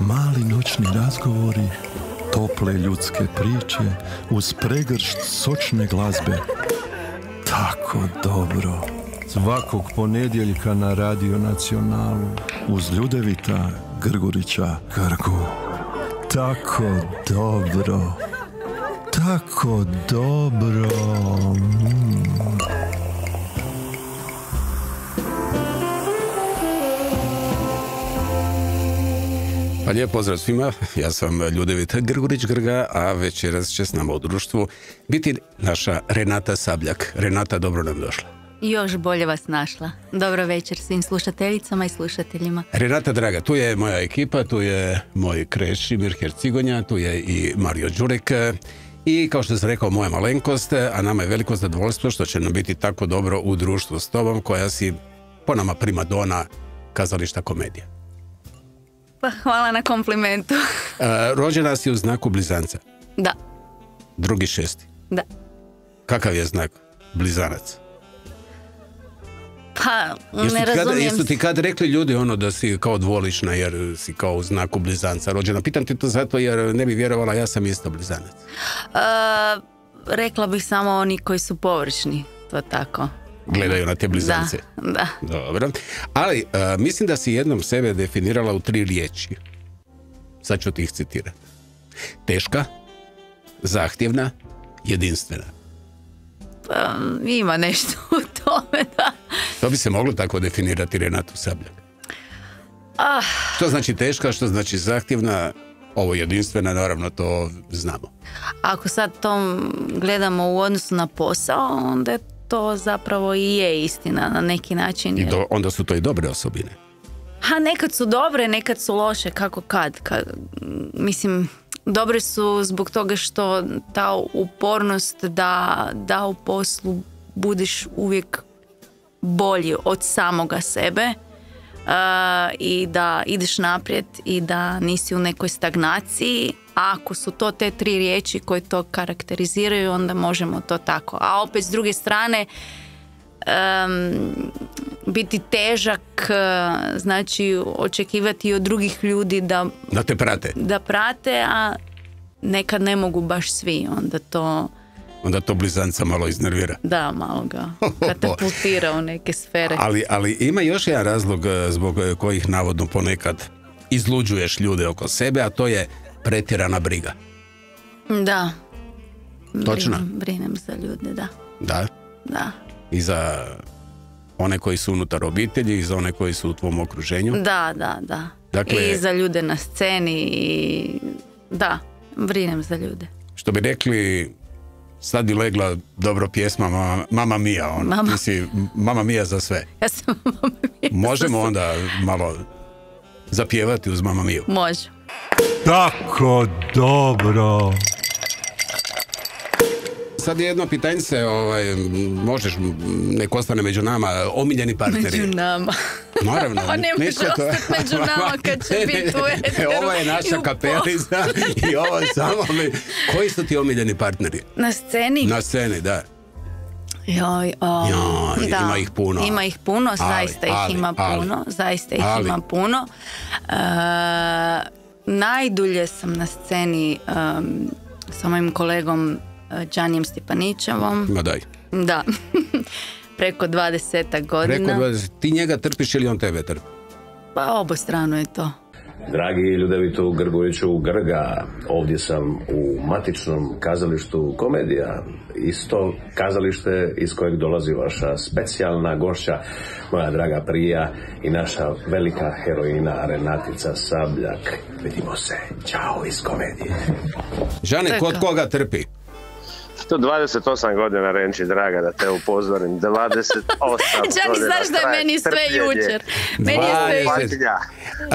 Mali noćni razgovori, tople ljudske priče, uz pregršt sočne glazbe. Tako dobro. Svakog ponedjeljka na Radio Nacionalu, uz Ljudevita Grgurića Grgu. Tako dobro. Tako dobro. Pa lijep pozdrav svima, ja sam Ljudevit Grgurić Grga, a večeras će s nama u društvu biti naša Renata Sabljak. Renata, dobro nam došla. Još bolje vas našla. Dobro večer svim slušateljicama i slušateljima. Renata draga, tu je moja ekipa, tu je moj Kreši Mirher Cigonja, tu je i Mario Đurek i kao što sam rekao moja malenkost, a nama je veliko zadovoljstvo što će nam biti tako dobro u društvu s tobom, koja si po nama primadona kazališta komedija. Pa hvala na komplimentu. Rođena si u znaku blizanca. Da. 2.6. Da. Kakav je znak blizanac? Pa, ne razumijem. Jesu ti kad rekli ljudi ono da si kao dvolična jer si kao u znaku blizanca rođena? Pitam ti to zato jer ne bi vjerovala, ja sam isto blizanac. Rekla bih samo oni koji su površni, to tako. Gledaju na te blizance. Da. Dobro. Ali mislim da si jednom sebe definirala u 3 riječi. Sad ću ti ih citirati. Teška, zahtjevna, jedinstvena. Pa, ima nešto u tome, da. To bi se moglo tako definirati Renatu Sabljak. Što znači teška, što znači zahtjevna, ovo jedinstvena, naravno to znamo. Ako sad to gledamo u odnosu na posao, onda je to zapravo i je istina na neki način. I onda su to i dobre osobine. Nekad su dobre, nekad su loše, kako kad. Mislim, dobre su zbog toga što ta upornost da u poslu budeš uvijek bolji od samoga sebe i da ideš naprijed i da nisi u nekoj stagnaciji. A ako su to te 3 riječi koje to karakteriziraju, onda možemo to tako. A opet s druge strane, biti težak, znači očekivati od drugih ljudi da te prate. Da prate, a nekad ne mogu baš svi, onda to blizanca malo iznervira. Da, malo ga katapultira u neke sfere. Ali ima još jedan razlog zbog kojih navodno ponekad izluđuješ ljude oko sebe, a to je pretjerana briga. Da. Točno? Brinem za ljude, da. Da? Da. I za one koji su unutar obitelji i za one koji su u tvom okruženju? Da. Dakle, i za ljude na sceni i da, brinem za ljude. Što bi rekli, sad bi legla dobro pjesma Mama Mia, ti si Mama Mia za sve. Ja sam Mama Mia. Možemo onda malo zapjevati uz Mama Miju? Može. Tako dobro. Sad je jedno pitanjce, možeš, nek ostane među nama, omiljeni partneri. Među nama. Naravno. Ne može ostati među nama kad će biti u eteru. Ovo je naša kapelica i ovo samo. Koji su ti omiljeni partneri? Na sceni? Na sceni, da. Da. Ima ih puno. Ima ih puno, zaista ih ima puno. Zaista ih ima puno. Najdulje sam na sceni sa mojim kolegom Đanijem Stipanićevom. Ma daj. Da. Preko 20 godina. Preko 20. Ti njega trpiš ili on tebe trpi? Pa obostrano je to. Dragi Ljudevitu Grguriću Grga, ovdje sam u matičnom kazalištu komedija. Isto kazalište iz kojeg dolazi vaša specijalna gošća, moja draga prija i naša velika heroina Renatica Sabljak. Vidimo se. Ćao iz komedije. Žane, kod koga trpi? 128 godina, Renči, draga, da te upozorim. 28 Đani, znaš da je meni sve jučer. Meni je sve jučer.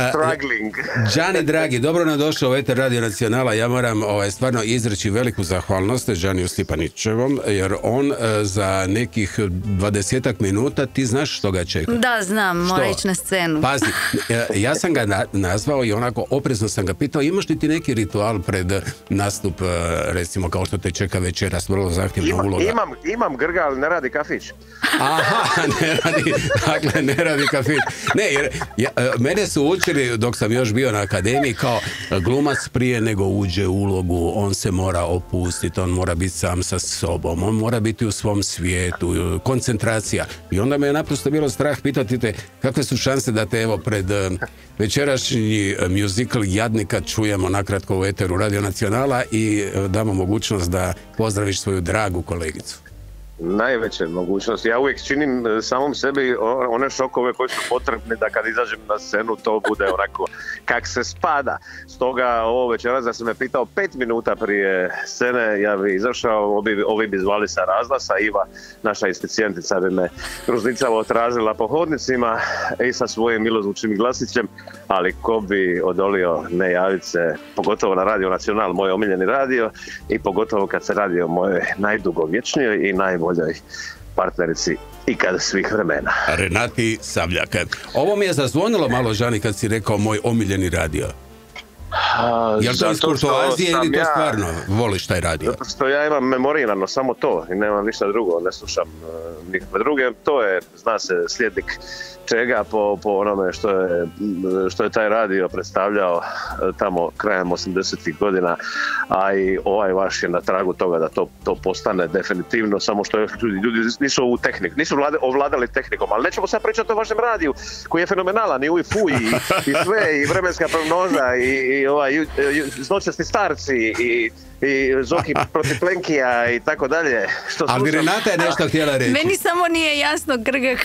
Struggling. Đani, dragi, dobro nam došao u eter Radio Nacionala. Ja moram stvarno izreći veliku zahvalnost Đaniju Stipanićevom, jer on za nekih 20 minuta, ti znaš što ga čeka? Da, znam, mora ići na scenu. Pazi, ja sam ga nazvao i onako oprezno sam ga pitao, imaš li ti neki ritual pred nastup, recimo kao što te čeka večer večeras, vrlo zahtjevna uloga. Imam grga, ali ne radi kafić. Aha, ne radi kafić. Ne, jer mene su učili dok sam još bio na akademiji kao glumac prije nego uđe u ulogu, on se mora opustiti, on mora biti sam sa sobom, on mora biti u svom svijetu, koncentracija. I onda me je naprosto bilo strah pitati te kakve su šanse da te evo pred večerašnji muzikl Jadnika čujemo nakratko u eteru Radio Nacionala i damo mogućnost da pozdraviš svoju dragu kolegicu. Najveće mogućnosti. Ja uvijek činim samom sebi one šokove koji su potrebni da kad izađem na scenu to bude onako kak se spada. Stoga ovo večeras da sam me pitao 5 minuta prije scene, ja bi izašao, ovi bi zvali sa razglasa, Iva, naša asistentica, bi me gruznicavo tražila po hodnicima i sa svojim milozvučnim glasićem, ali ko bi odolio ne javiti se, pogotovo na Radio Nacional, moj omiljeni radio, i pogotovo kad se radi o mojoj najdugovječnijoj i najboljoj partnerici ikad svih vremena. Renati Sabljak. Ovo mi je zazvonilo malo, Žani, kad si rekao moj omiljeni radio. Jel to iz kurtoazije ili to stvarno voliš taj radio? Zato što ja imam memorirano samo to i nemam ništa drugo, ne slušam nikakve druge. To je, zna se, slijednik čega po onome što je taj radio predstavljao tamo krajem 80-ih godina, a i ovaj vaš je na tragu toga da to postane definitivno, samo što ljudi nisu ovu tehniku, nisu ovladali tehnikom, ali nećemo sad pričati o vašem radiju koji je fenomenalan, i uj fuj i sve, i vremenska prognoza i zločesti starci i Zoki protiv Plenkija i tako dalje. Ali Renata je nešto htjela reći. Meni samo nije jasno, Grga,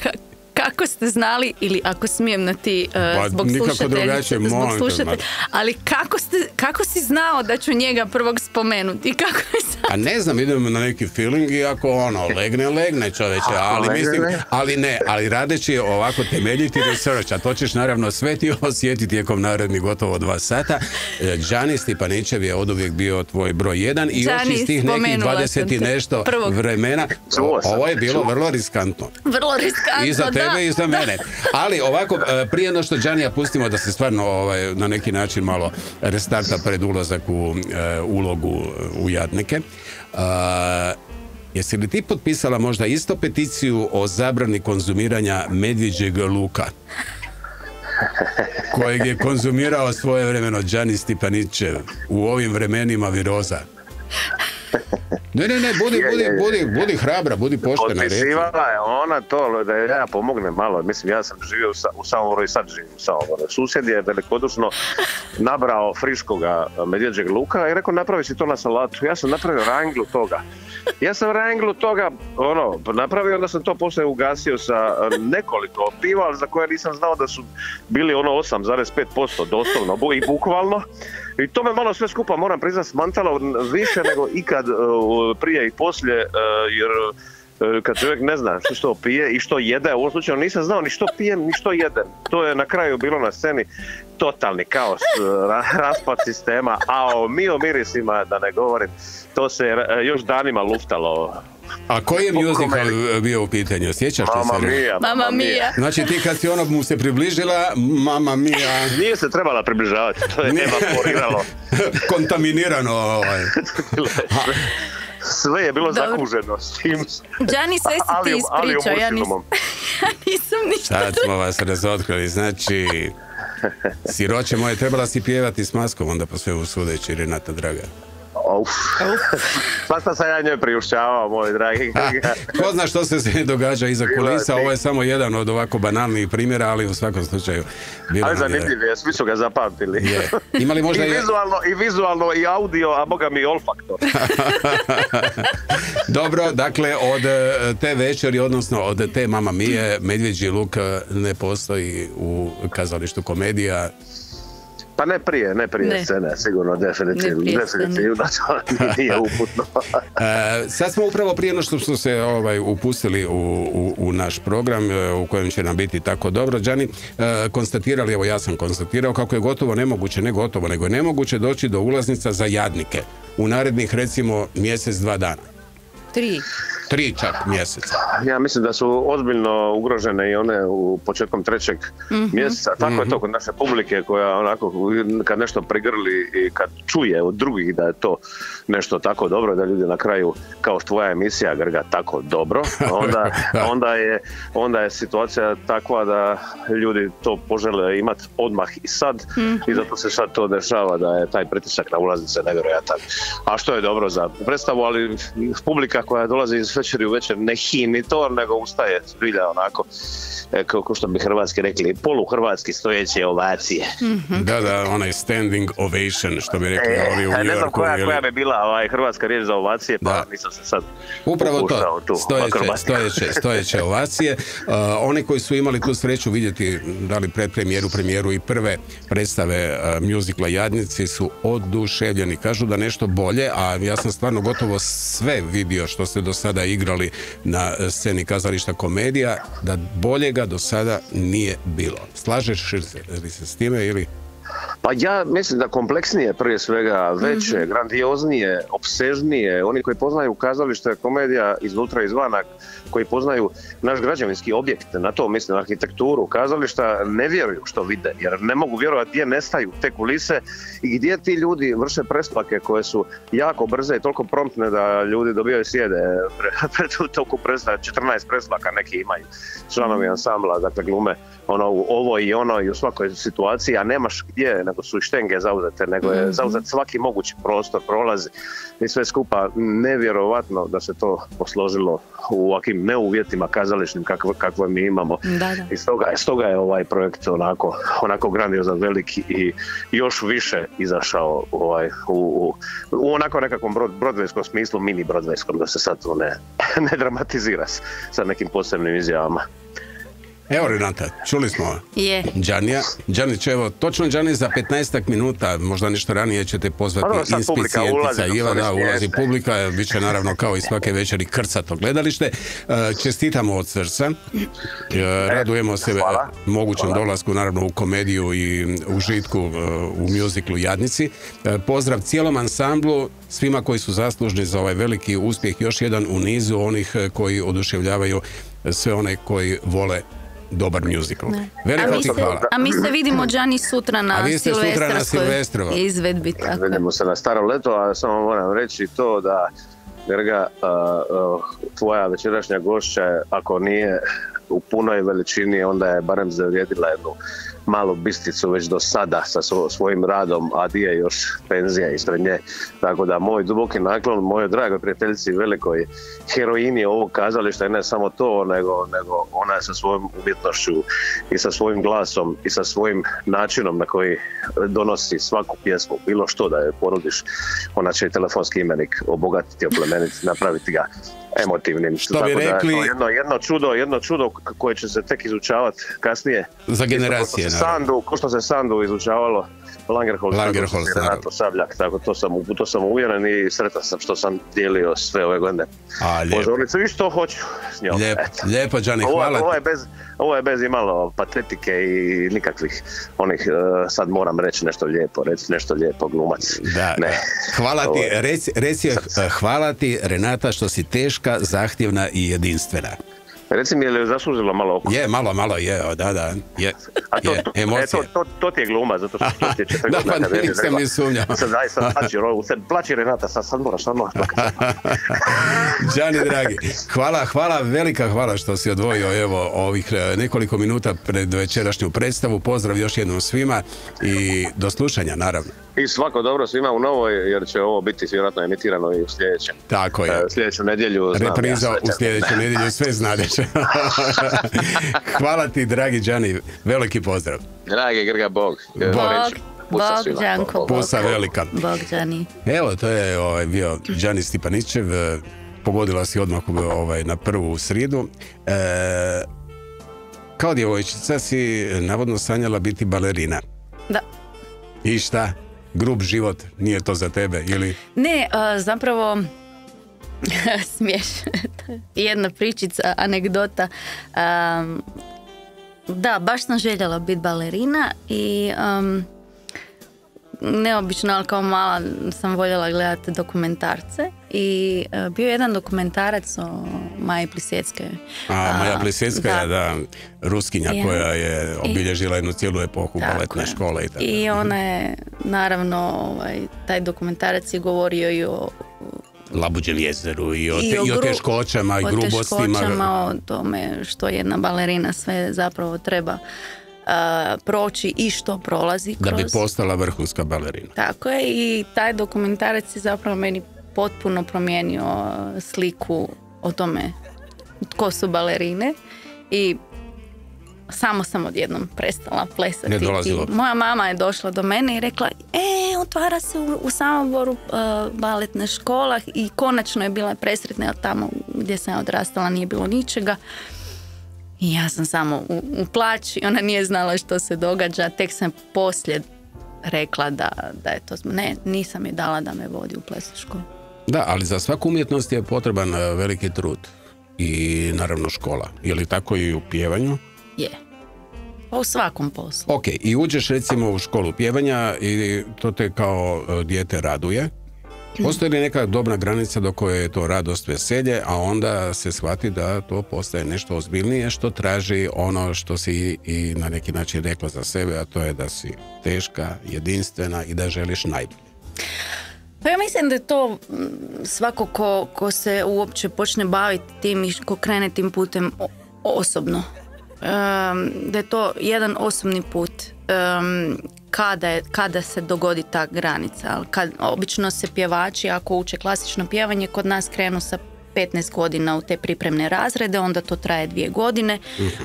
kako ste znali, ili ako smijem na ti zbog slušatelja, ali kako si znao da ću njega prvog spomenuti? Kako je sad? A ne znam, idemo na neki feeling i ako legne čoveče, ali radeći ovako temeljiti research, a to ćeš naravno sve ti osjetiti tijekom narednih gotovo 2 sata. Đani Stipanićev je oduvijek bio tvoj broj 1 i još iz tih nekih 20 i nešto vremena. Ovo je bilo vrlo riskantno. Vrlo riskantno, i za tebe i za mene. Ali ovako, prije no što Đanija pustimo da se stvarno na neki način malo restarta pred ulazak u ulogu u Jadnike, jesi li ti potpisala možda isto peticiju o zabrani konzumiranja medvjeđeg luka kojeg je konzumirao svojevremeno Đani Stipanićev u ovim vremenima viroza? Ne, budi hrabra, budi poštena. Potpisivala je ona to da ja pomognem malo. Mislim, ja sam živio u Samoboru i sad živim u Samoboru. Susjed je velikodušno nabrao friškoga medvjeđeg luka i rekao napravi si to na salatu. Ja sam napravio ranglu toga. Napravio, onda sam to poslije ugasio sa nekoliko piva, ali za koje nisam znao da su bili 8,5% doslovno i bukvalno. I to me malo sve skupa, moram priznati, smantalo više nego ikad prije i poslije, jer kad čovjek ne zna što pije i što jede, u ovom slučaju nisam znao ni što pijem ni što jedem. To je na kraju bilo na sceni totalni kaos, raspad sistema, a o mirisima da ne govorim, to se još danima luftalo. A koji je muzikal bio u pitanju? Sjećaš li se? Mamma Mia. Znači ti kad si mu se približila, Mamma Mia. Nije se trebala približavati, to je evaporiralo. Kontaminirano. Sve je bilo zakuženo s tim. Đani, sve si ti ispričao, ja nisam ništa. Sad smo vas razotkrili, znači siroće moje, trebala si pjevati s maskom, onda po svemu sudeći, Renata draga. Pa sam ja njoj priušćavao, moj dragi. Ko zna što se sve događa iza kulisa, ovo je samo jedan od ovako banalnih primjera, ali u svakom slučaju ali zanimljiv je, svi su ga zapamtili. Imali možda I vizualno i audio, a boga mi i olfaktor. Dobro, dakle od te večeri, odnosno od te Mamma Mie, medvjeđi luk ne postoji u kazalištu Komedija. Pa ne prije scene, sigurno, definitivno nije uputno. Sad smo upravo prije no što smo se upustili u naš program u kojem će nam biti tako dobro, Đani, konstatirali, evo ja sam konstatirao kako je gotovo nemoguće, nego je nemoguće doći do ulaznica za Jadnike u narednih recimo mjesec, 2 dana. 3. 3 čak mjeseca. Ja mislim da su ozbiljno ugrožene i one u početkom 3. mjeseca. Tako je to kod naše publike koja onako kad nešto prigrli i kad čuje od drugih da je to nešto tako dobro, da ljudi na kraju kao tvoja emisija Grga tako dobro, onda je situacija takva da ljudi to požele imati odmah i sad i zato se sad to dešava da je taj pritisak na ulaznice nevjerojatan. A što je dobro za predstavu, ali publika koja dolazi iz večeri u večer ne hini to, nego ustaje zbilja onako, kako što bi hrvatski rekli, poluhrvatski stojeće ovacije. Da, onaj standing ovation, što bi rekli ovi u New Yorku. Ne znam koja bi bila hrvatska riječ za ovacije, pa nisam se sad upravo to, stojeće ovacije. Oni koji su imali tu sreću vidjeti da li premijeru i prve predstave mjuzikla Jadnici su oduševljeni. Kažu da nešto bolje, a ja sam stvarno gotovo sve vidio što ste do sada igrali na sceni kazališta Komedija, da boljega do sada nije bilo. Slažeš li se s time ili? Pa ja mislim da kompleksnije, prije svega, veće, grandioznije, opsežnije, oni koji poznaju kazalište Komedija iznutra i izvana, koji poznaju naš građevinski objekt, na to mislim, arhitekturu kazališta, ne vjeruju što vide, jer ne mogu vjerovati gdje nestaju te kulise i gdje ti ljudi vrše presplake koje su jako brze i toliko promptne da ljudi dobijaju sjede pred toliko predstava, 14 presplaka neki imaju članovi ansambla, dakle glume ovo i ono i u svakoj situaciji, a nemaš gdje, nego su i štenge zauzete, nego je zauzet svaki mogući prostor, prolazi i sve skupa nevjerovatno da se to posložilo u ovakvim neuvjetima kazališnim kakve mi imamo. I stoga je ovaj projekt onako grandiozan, veliki i još više izašao u onako nekakvom brodvejskom smislu, mini brodvejskom, da se sad to ne dramatizira sa nekim posebnim izjavama. Evo Renata, čuli smo Đanija. Đanić, evo, točno Đani za 15 minuta, možda nešto ranije ćete pozvati inspicijentica Iva, da, ulazi publika, bit će naravno kao i svake večeri krcato gledalište. Čestitamo od srca, radujemo se mogućem dolasku naravno u komediju i užitku u mjuziklu Jadnici. Pozdrav cijelom ansamblu, svima koji su zaslužni za ovaj veliki uspjeh, još jedan u nizu onih koji oduševljavaju sve one koji vole dobar musical. A mi se vidimo Đani sutra na Silvestrovskoj izvedbi. Vidimo se na Starom letu, a samo moram reći to da Grga, tvoja večerašnja gošća, ako nije u punoj veličini, onda je barem zavrijedila jednu malu bisticu već do sada sa svojim radom, a di je još penzija ispred nje. Tako da moj duboki naklon mojoj dragoj prijateljici, velikoj heroini ovog kazališta, i ne samo to, nego ona je sa svojom umjetnošću i sa svojim glasom i sa svojim načinom na koji donosi svaku pjesmu, bilo što da je ponudiš, ona će telefonski imenik obogatiti, oplemeniti, napraviti ga emotivnim. Što bi rekli... Jedno čudo koje će se tek izučavati kasnije. Za generacije, ko što se Sandu izučavalo Langerholz, Renato Sabljak, tako to sam uvjeren i sretan sam što sam dijelio sve ove godine. Pozornice, vi što hoću s njom. Lijepo, Đani, hvala. Ovo je bez imalo patetike i nikakvih onih, sad moram reći nešto lijepo, glumac. Hvala ti, hvala ti Renata što si teška, zahtjevna i jedinstvena. Reci mi, je li zaslužilo malo oko? Je, malo je, da, je. Emocije. To ti je gluma, zato što ti je 4 godina. Da, nisam ni sumnjao. Sad plaći Renata, sad moraš. Đani, dragi, hvala, velika hvala što si odvojio evo ovih nekoliko minuta pred večerašnju predstavu. Pozdrav još jednom svima i do slušanja, naravno. I svako dobro svima u novoj, jer će ovo biti vjerojatno emitirano i u sljedećem. Tako je. Sljedeću nedjelju. Repriza u sljedeću nedjelju, sve znadeš. Hvala ti, dragi Đani, veliki pozdrav. Dragi Grga, Bog. Bog, Đanko. Pusa velika. Bog, Đani. Evo, to je bio Đani Stipanićev. Pogodila si odmah na prvu sridu. Kao djevojčica si navodno sanjala biti balerina. Da. I šta? Grub život, nije to za tebe, ili? Ne, zapravo smiješno. Jedna pričica, anegdota. Da, baš sam željela biti balerina i neobično, ali kao mala sam voljela gledati dokumentarce i bio je jedan dokumentarac o Maji Plisecke. Maja Plisecka je, da, Ruskinja koja je obilježila jednu cijelu epohu baletne škole. I tako. I ona je, naravno, taj dokumentarac je govorio i o Labuđem jezeru i o teškoćama i grubostima. O tome što jedna balerina sve zapravo treba proći i što prolazi kroz... Da bi postala vrhunska balerina. Tako je, i taj dokumentarac je zapravo meni potpuno promijenio sliku o tome tko su balerine i samo sam odjednom prestala plesati. Moja mama je došla do mene i rekla, otvara se u Samoboru baletna škola, i konačno je bila presretna, jer tamo gdje sam ja odrastala nije bilo ničega. I ja sam samo u plaći, ona nije znala što se događa, tek sam poslije rekla da je to... Ne, nisam je dala da me vodi u plesnu školu. Da, ali za svaku umjetnost je potreban veliki trud i naravno škola. Je li tako i u pjevanju? Je. Pa u svakom poslu. Ok, i uđeš recimo u školu pjevanja i to te kao dijete raduje. Postoji li neka dobna granica do koje je to radost, veselje, a onda se shvati da to postaje nešto ozbiljnije što traži ono što si i na neki način rekla za sebe, a to je da si teška, jedinstvena i da želiš najbolje? Pa ja mislim da je to svako ko se uopće počne baviti tim i ko krene tim putem osobno. Da je to jedan osobni put. Kada se dogodi ta granica. Obično se pjevači, ako uče klasično pjevanje, kod nas krenu sa 15 godina u te pripremne razrede, onda to traje 2 godine,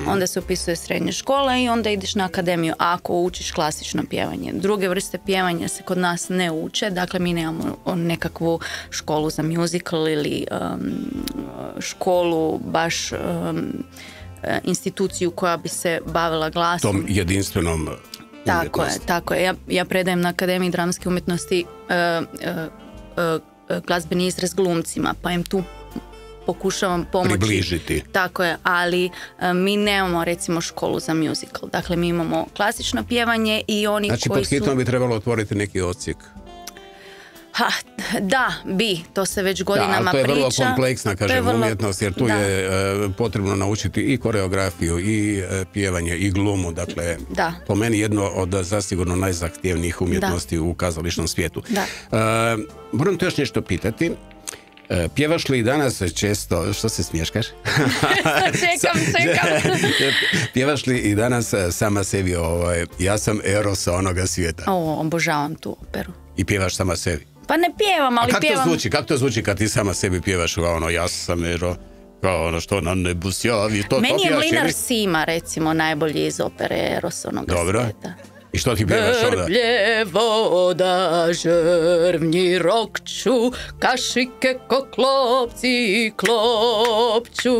onda se upisuje srednja škola i onda ideš na akademiju ako učiš klasično pjevanje. Druge vrste pjevanja se kod nas ne uče, dakle mi nemamo nekakvu školu za musical ili školu baš instituciju koja bi se bavila glasom. Tom jedinstvenom Tako je. Ja predajem na Akademiji dramske umjetnosti glazbeni izraz glumcima, pa im tu pokušavam pomoći. Približiti. Tako je, ali mi nemamo recimo školu za musical. Dakle, mi imamo klasično pjevanje i oni koji su... Znači, pod hitnom bi trebalo otvoriti neki odsjek. To se već godinama priča. To je vrlo kompleksna, umjetnost, jer tu je potrebno naučiti i koreografiju, i pjevanje, i glumu. Dakle, po meni jedno od zasigurno najzahtjevnijih umjetnosti u kazališnom svijetu. Moram te još nešto pitati. Pjevaš li danas često, što se smješkaš? Čekam. Pjevaš li i danas sama sebi, ja sam Eros onoga svijeta? Obožavam tu operu. I pjevaš sama sebi? Pa ne pjevam, ali pjevam. Kako to zvuči kad ti sama sebi pjevaš ja sam Ero, kao ono što na nebu sjavi? Meni je Mlinar Sima, recimo, najbolji iz opere Eros onoga svijeta. I što ti pjevaš onda? Grblje voda, žrvnji rokću, kašike ko klopci klopću.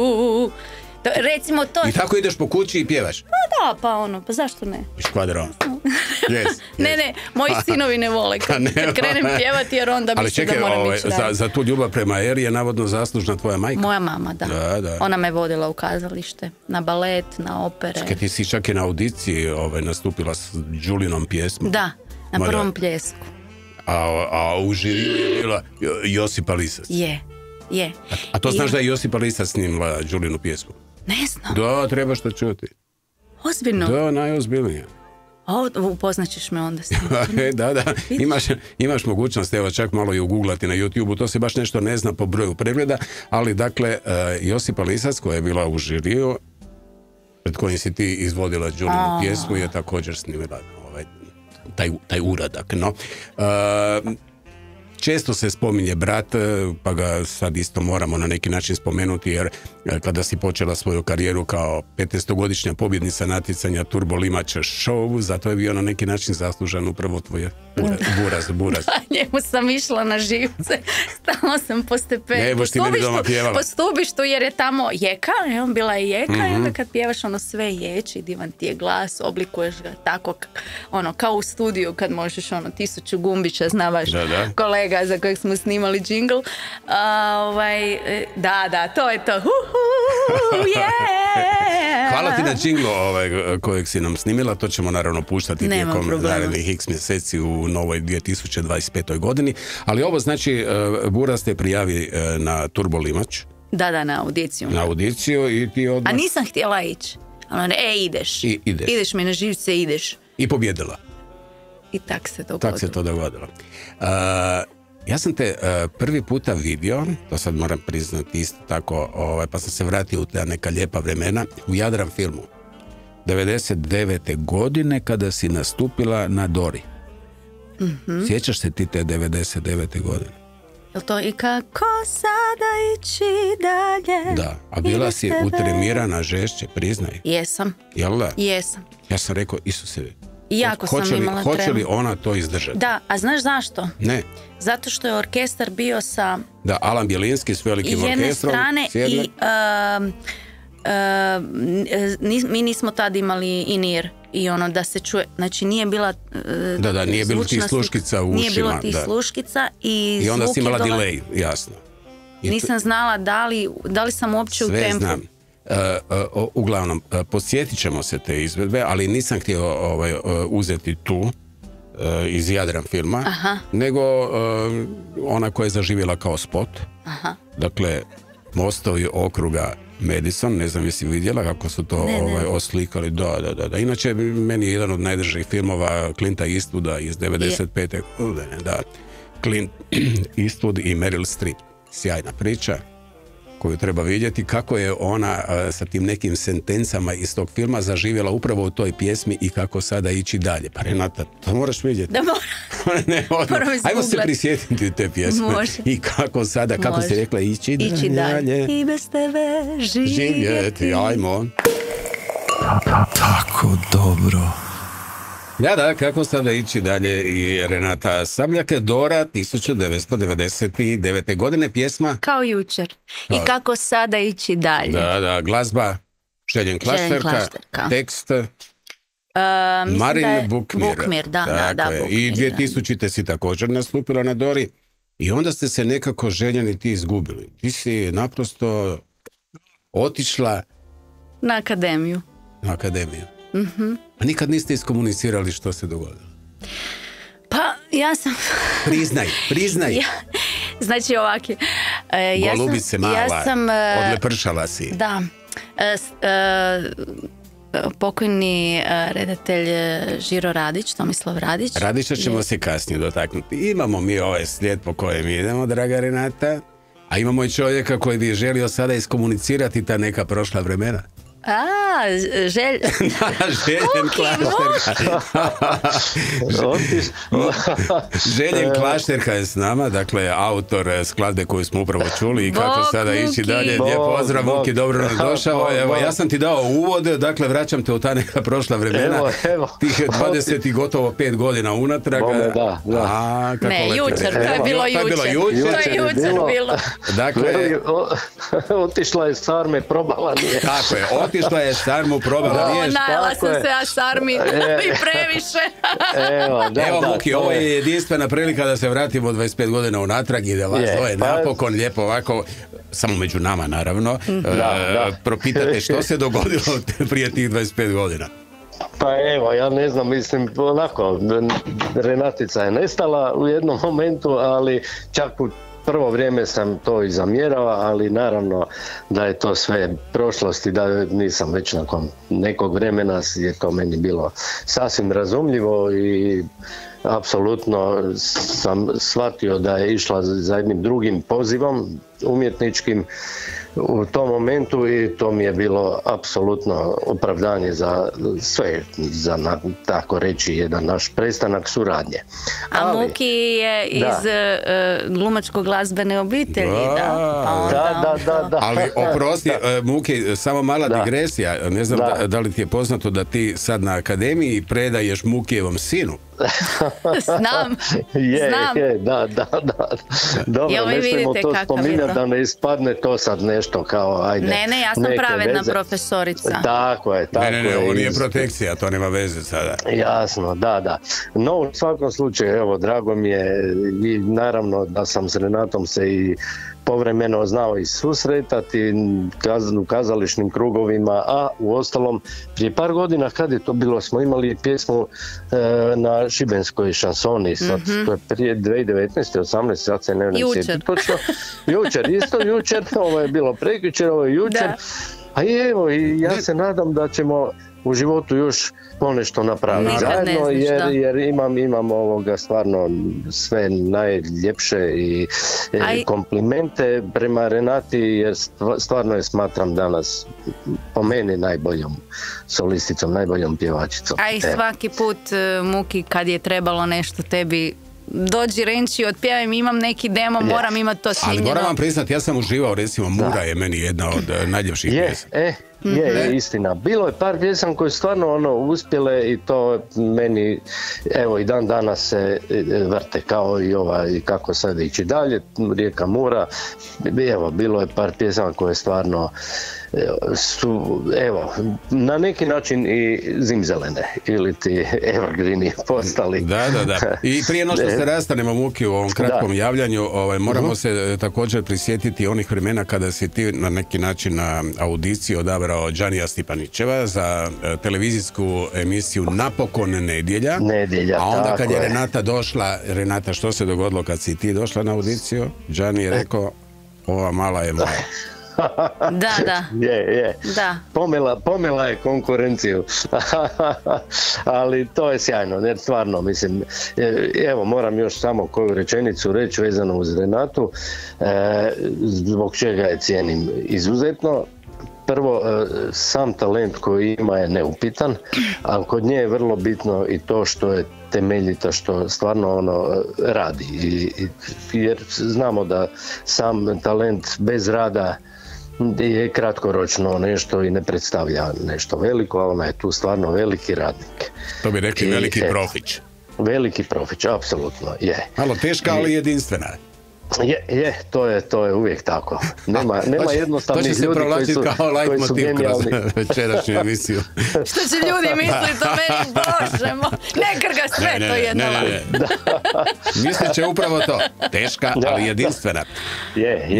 Recimo to... I tako ideš po kući i pjevaš? Pa zašto ne? Škvadron. Ne, moji sinovi ne vole kad krenem pjevati, jer onda misle da moram ići raditi. Za tu ljubav prema Eri je navodno zaslužna tvoja majka? Moja mama, da. Ona me vodila u kazalište, na balet, na opere. Čekaj, ti si čak i na audiciji nastupila s Đulinom pjesmom. Da, na prvom pljesku. A u žiriju je bila Josipa Lisac? Je. A to znaš da je Josipa Lisac snimila Đulinu pjesmu? Ne znam. Da, trebaš to čuti. Ozbiljno? Da, najozbiljnije. Upoznaćeš me onda s tim. Da. Imaš mogućnost, evo, čak malo i uguglati na YouTube-u, to se baš nešto ne zna po broju pregleda, ali dakle, Josipa Lisac, koja je bila u žiriju, pred kojim si ti izvodila Đulinu pjesmu, je također snimila taj uradak. Često se spominje brat, pa ga sad isto moramo na neki način spomenuti, jer kada si počela svoju karijeru kao 15-godišnja pobjednica natjecanja Turbo Limač show, zato je bio na neki način zaslužan upravo tvoje Buraz. Njemu sam išla na živce, stalno sam po stepenu. Po stubištu, jer je tamo jeka, bila je jeka, i onda kad pjevaš sve ječi, divan ti je glas, oblikuješ ga tako, kao u studiju kad možeš 1000 gumbića, znavaš, kolega za kojeg smo snimali džingl. Da, to je to. Yeah! Hvala ti na džinglu kojeg si nam snimila, to ćemo naravno puštati tijekom narednih x mjeseci u novoj 2025. godini, ali ovo znači Buras te prijavi na Turbo Limač. Da, na audiciju. Na audiciju i ti odmah... A nisam htjela ići. Ideš. Ideš mi na živce, ideš. I pobjedila. I tak se dogodilo. Tak se to dogodilo. Ja sam te prvi puta vidio, to sad moram priznati isto tako, pa sam se vratio u ta neka lijepa vremena, u Jadran filmu. 99. godine kada si nastupila na Dori. Sjećaš se ti te 99. godine? Jel to i kako sada ići dalje? Da, a bila si utremirana žešće, priznaj. Jesam. Jel da? Jesam. Ja sam rekao, Isuse, jako sam imala tremu. Hoće li ona to izdržati? Da, a znaš zašto? Ne. Zato što je orkestar bio sa... Da, Alan Bjelinski s velikim orkestrom. Jedne strane i mi nismo tad imali in-ear i ono da se čuje, znači nije bila nije bilo tih sluškica u ušima. Nije bilo tih sluškica i onda si imala zvuk je delay, jasno. Nisam znala da li sam uopće u tempu. Sve znam. Uglavnom, podsjetit ćemo se te izvedbe, ali nisam htio uzeti tu iz Jadran filma, nego ona koja je zaživjela kao spot. Dakle, mostovi okruga Madison, ne znam jesi vidjela kako su to oslikali. Da. Inače, meni je jedan od najdržih filmova Clinta Eastwooda iz 95. Da. Clint Eastwood i Meryl Streep. Sjajna priča koju treba vidjeti kako je ona sa tim nekim sentencama iz tog filma zaživjela upravo u toj pjesmi i kako sada ići dalje. Pa Renata, to moraš vidjeti. Da moram. Ajmo se prisjetiti te pjesme. Može. I kako sada, kako si rekla, ići dalje. I bez tebe živjeti. Ajmo. Tako dobro. Da, kako sada ići dalje i Renata Sabljak, Dora, 1999. godine, pjesma... Kao jučer. I kako sada ići dalje. Da, glazba Željen Klašterka, tekst Marin Bukmir. Da, i 2000. si također nastupila na Dori i onda ste se nekako Željen i ti izgubili. Ti si naprosto otišla... Na akademiju. A nikad niste iskomunicirali što se dogodilo? Pa, ja sam... Priznaj. Znači ovaki. Golubice mala, odlepršala si. Da. Pokojni redatelj Žiro Radić, Tomislav Radić. Radića ćemo se kasnije dotaknuti. Imamo mi ovaj slijed po kojem idemo, draga Renata, a imamo i čovjeka koji bi želio sada iskomunicirati ta neka prošla vremena. Željen Klašterka. Željen Klašterka je s nama, dakle autor skladbe koju smo upravo čuli i kako sada ići dalje. Lijep pozdrav, Vuki, dobro nam došao. Evo, ja sam ti dao uvod, dakle vraćam te u ta neka prošla vremena. Evo. Tih 20 i gotovo 5 godina unatrag. Da. Ne, jučer, to je bilo jučer. To je jučer bilo. Dakle, otišla je Sarme, probala nije. Tako je, otišla je Sarmu, probala nije. Najela sam se ja Sarmi i previše. Evo Vuki, ovo je jedinstvena prilika da se vratimo 25 godina unatrag i da vas dvoje napokon lijepo ovako, samo među nama naravno, propitate što se dogodilo prije tih 25 godina. Pa evo, ja ne znam, mislim, onako, Renatica je nestala u jednom momentu, ali čak u prvo vrijeme sam to i zamjerao, ali naravno da je to sve prošlost i da nisam već nakon nekog vremena je to meni bilo sasvim razumljivo i apsolutno sam shvatio da je išla za jednim drugim pozivom umjetničkim u tom momentu i to mi je bilo apsolutno opravdanje za sve, za tako reći jedan naš prestanak suradnje. A Muki je iz glumačko-glazbene obitelji, Da. Ali oprosti, Muki, samo mala digresija, ne znam da li ti je poznato da ti sad na akademiji predaješ Mukijevom sinu. Znam. Da. Dobro, Jel vi ne smijemo vidite to kakav je spominjati to? da ne ispadne to sad nešto kao, ajde. Ne, ja sam neke pravedna veze. profesorica. Tako je. Ne, ovo nije protekcija, to nema veze sada. Jasno, da. No, u svakom slučaju, evo, drago mi je i naravno da sam s Renatom se i povremeno znao i susretati u kazališnim krugovima, a u ostalom prije par godina, kad je to bilo, smo imali pjesmu na šibenskoj šansoni, sad to je prije 2019. 18. sad se ne sjetim točno. Jučer, ovo je bilo prekjučer, ovo je jučer. Da. A evo, i ja se nadam da ćemo u životu još ponešto napraviti Nikad ne zajedno, znaš, jer imam ovoga stvarno sve najljepše i komplimente prema Renati, jer stvarno je smatram danas po meni najboljom solisticom, najboljom pjevačicom. A i svaki put, Muki, kad je trebalo nešto tebi dođi reći, otpjevaj mi, imam neki demo, moram imati to snimljeno. Ali moram vam priznati, ja sam uživao, recimo Mura je meni jedna od najljepših pjesama. Je, istina. Bilo je par pjesama koje stvarno uspjele i to meni, evo i dan danas se vrte kao i ova i kako sad ići dalje, Rijeka Mura. Evo, bilo je par pjesama koje stvarno su, evo, na neki način i zimzelene ili ti evergreeni postali. Da. I prije no što se rastanemo, Muki, u ovom kratkom javljanju, moramo se također prisjetiti onih vremena kada si ti na neki način na audiciji odabrao Đanija Stipanićeva za televizijsku emisiju Napokon nedjelja. A onda kad je Renata došla, Renata, što se dogodilo kad si ti došla na audiciju? Đani je rekao, ova mala je moja. Da. Je. Da. Pomela je konkurenciju. Ali to je sjajno, jer stvarno, mislim, evo, moram još samo koju rečenicu reći vezano uz Renatu, zbog čega je cijenim izuzetno. Prvo, sam talent koji ima je neupitan, ali kod nje je vrlo bitno i to što je temeljita, što stvarno radi. Jer znamo da sam talent bez rada je kratkoročno nešto i ne predstavlja nešto veliko, a ona je tu stvarno veliki radnik. To bi rekli veliki profić. Veliki profić, apsolutno, je. Malo teška, ali jedinstvena. To je uvijek tako. Nema jednostavnih ljudi koji su genijalni. Kroz večerašnju emisiju. Što će ljudi misliti o meni, Bože moj, ne krga sve to jedno. Mislit će upravo to. Teška, ali jedinstvena.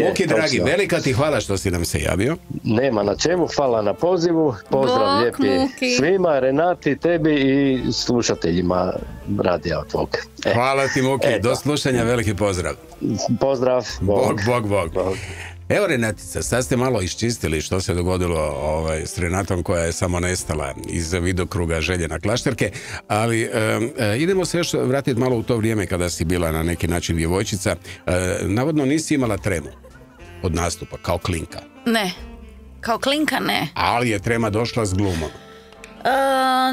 Muki, dragi, velika ti hvala što si nam se javio. Nema na čemu, hvala na pozivu. Pozdrav lijepi svima, Renati, tebi i slušateljima radija tvog. Hvala ti, Muki, do slušanja, veliki pozdrav. Pozdrav. Bog. Evo, Renatica, sad ste malo iščistili što se dogodilo s Renatom, koja je samo nestala iz vidokruga Željena Klasztorke, ali idemo se još vratiti malo u to vrijeme kada si bila na neki način djevojčica. Navodno nisi imala tremu od nastupa, kao klinka. Ne, kao klinka ne. Ali je trema došla s glumom.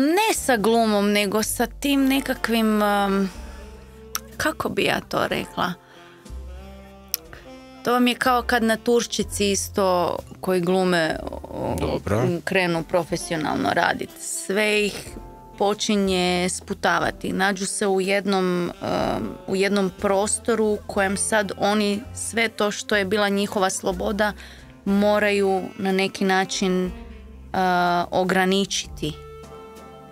Ne sa glumom, nego sa tim nekakvim, kako bi ja to rekla? To vam je kao kad na Turščici isto koji glume krenu profesionalno raditi. Sve ih počinje sputavati. Nađu se u jednom prostoru u kojem sad oni sve to što je bila njihova sloboda moraju na neki način ograničiti.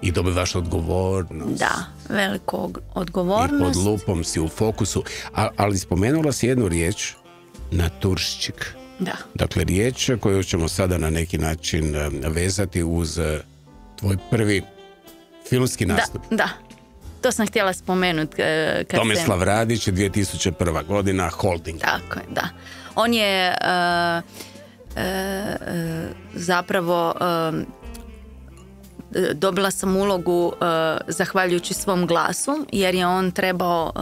I dobivaš odgovornost. Da, veliku odgovornost. I pod lupom si u fokusu. Ali spomenula si jednu riječ, naturščik. Da. Dakle, riječ koju ćemo sada na neki način vezati uz tvoj prvi filmski nastup. Da. To sam htjela spomenuti. Tomislav Radić, 2001. godina, Holding. Tako je, da. On je zapravo dobila sam ulogu zahvaljujući svom glasu, jer je on trebao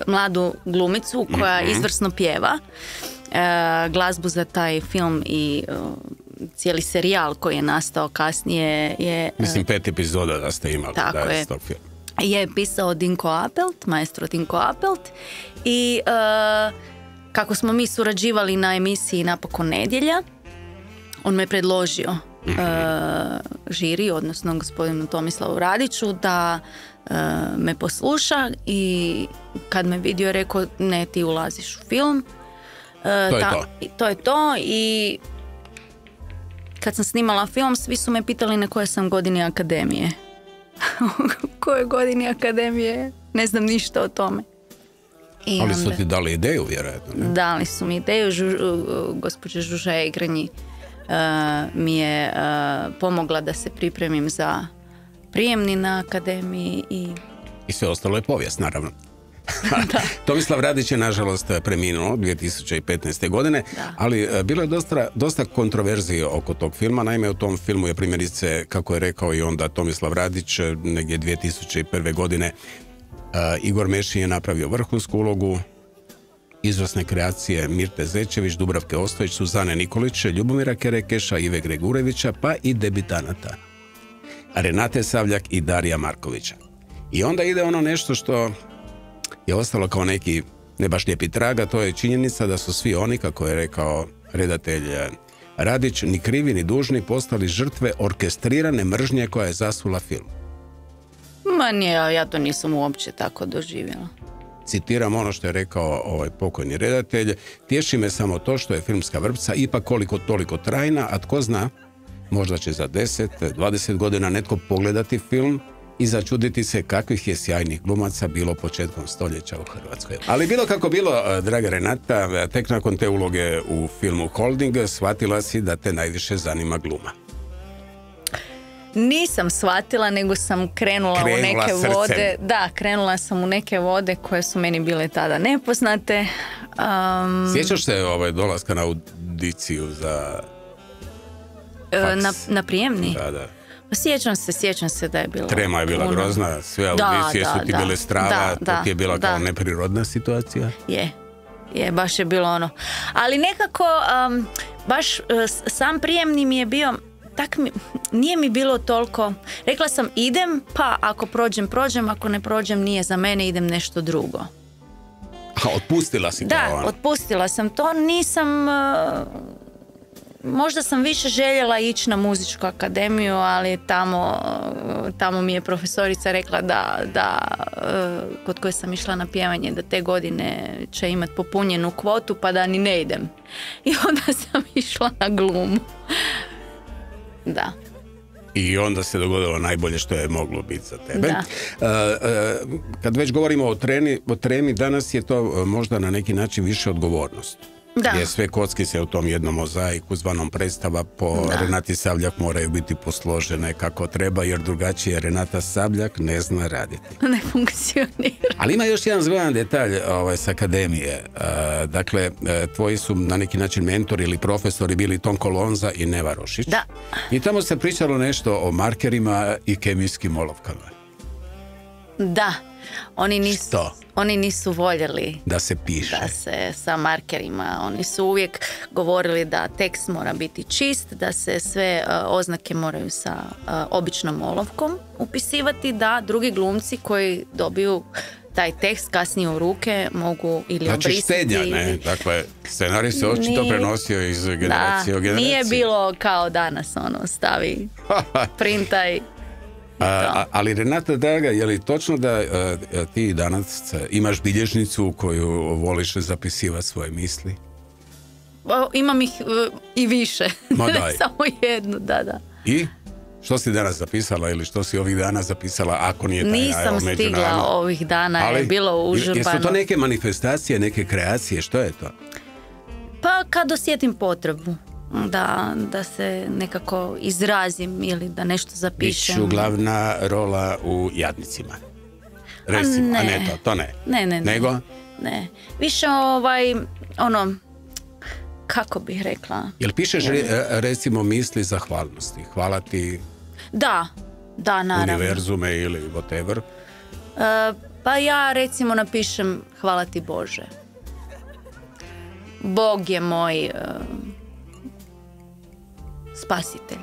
mladu glumicu koja izvrsno pjeva. Glazbu za taj film i cijeli serijal koji je nastao kasnije je... Mislim 5 epizoda da ste imali. Tako je. Je pisao Dinko Apelt, maestro Dinko Apelt, i kako smo mi surađivali na emisiji Napokon nedjelja, on me predložio žiri, odnosno gospodinu Tomislavu Radiću, da me posluša i kad me vidio rekao ne, ti ulaziš u film. To je to i kad sam snimala film svi su me pitali na koje sam godini akademije. U kojoj godini akademije? Ne znam ništa o tome. I ali su ti dali ideju, vjerojatno, ne? Dali su mi ideju, gospođa Žuža Egranji mi je pomogla da se pripremim za prijemni na akademiji i sve ostalo je povijest, naravno. Tomislav Radić je nažalost preminuo 2015. godine, ali bilo je dosta kontroverzije oko tog filma. Naime, u tom filmu je primjerice, kako je rekao i onda Tomislav Radić, negdje 2001. godine Igor Mešin je napravio vrhunsku ulogu, izvrsne kreacije Mirte Zečević, Dubravke Ostojić, Suzane Nikolić, Ljubomira Kerekeša, Ive Gregurevića, pa i debitanata Renate Savljak i Darija Markovića. I onda ide ono nešto što je ostalo kao neki ne baš lijepi traga, to je činjenica da su svi oni, kako je rekao redatelj Radić, ni krivi ni dužni postali žrtve orkestrirane mržnje koja je zasula film. Ma nije, ja to nisam uopće tako doživjela. Citiram ono što je rekao ovaj pokojni redatelj: tješi me samo to što je filmska vrpca ipak koliko toliko trajna, a tko zna, možda će za 10-20 godina netko pogledati film i začuditi se kakvih je sjajnih glumaca bilo početkom stoljeća u Hrvatskoj. Ali bilo kako bilo, draga Renata, tek nakon te uloge u filmu Holding shvatila si da te najviše zanima gluma. Nisam shvatila, nego sam krenula u neke srcem. vode. Da, krenula sam u neke vode koje su meni bile tada nepoznate. Sjećaš se dolaska na audiciju za faks? Na prijemni? Da. Sjećam se da je bilo... Trema je bila grozna, sve audicije su ti bile strava, to ti je bila kao neprirodna situacija. Je, baš je bilo ono. Ali nekako, baš sam prijemni mi je bio... nije mi bilo toliko, rekla sam idem, pa ako prođem, ako ne prođem nije za mene, idem nešto drugo. A otpustila si to? Da, otpustila sam to, nisam, možda sam više željela ići na muzičku akademiju, ali tamo mi je profesorica rekla da kod koje sam išla na pjevanje, da te godine će imati popunjenu kvotu, pa da ni ne idem. I onda sam išla na glumu. Da. I onda se dogodilo najbolje što je moglo biti za tebe. Kad već govorimo o tremi, danas je to možda na neki način više odgovornost. Jer sve kocki se u tom jednom mozaiku zvanom predstava po Renati Savljak moraju biti posložene kako treba, jer drugačije Renata Savljak ne zna raditi. Ne funkcionira. Ali ima još jedan zgodan detalj s akademije. Dakle, tvoji su na neki način mentori ili profesori bili Tonko Lonza i Neva Rošić. Da. I tamo se pričalo nešto o markerima i kemijskim olovkama. Da. Što? Oni nisu voljeli da se piše. Da se sa markerima. Oni su uvijek govorili da tekst mora biti čist, da se sve oznake moraju sa običnom olovkom upisivati, da drugi glumci koji dobiju taj tekst kasnije u ruke mogu ili obrisati. Znači štednja, ne? Dakle, scenarij se očito prenosio iz generacije u generaciju. Nije bilo kao danas, stavi, printaj. Ali Renata draga, je li točno da ti danas imaš bilježnicu u koju voliš zapisivati svoje misli? Imam ih i više. Ne samo jednu, da. I? Što si danas zapisala ili što si ovih dana zapisala, ako nije taj Nisam stigla ovih dana, je bilo užurbano. Jesu to neke manifestacije, neke kreacije, što je to? Pa kad osjetim potrebu da se nekako izrazim ili da nešto zapišem. Biću glavna rola u Jadnicima. Recimo, a ne to ne. Ne. Nego? Ne. Više kako bih rekla? Jel pišeš recimo misli zahvalnosti? Hvala ti Da, naravno. Univerzume ili whatever? Pa ja recimo napišem hvala ti Bože. Bog je moj spasitelj.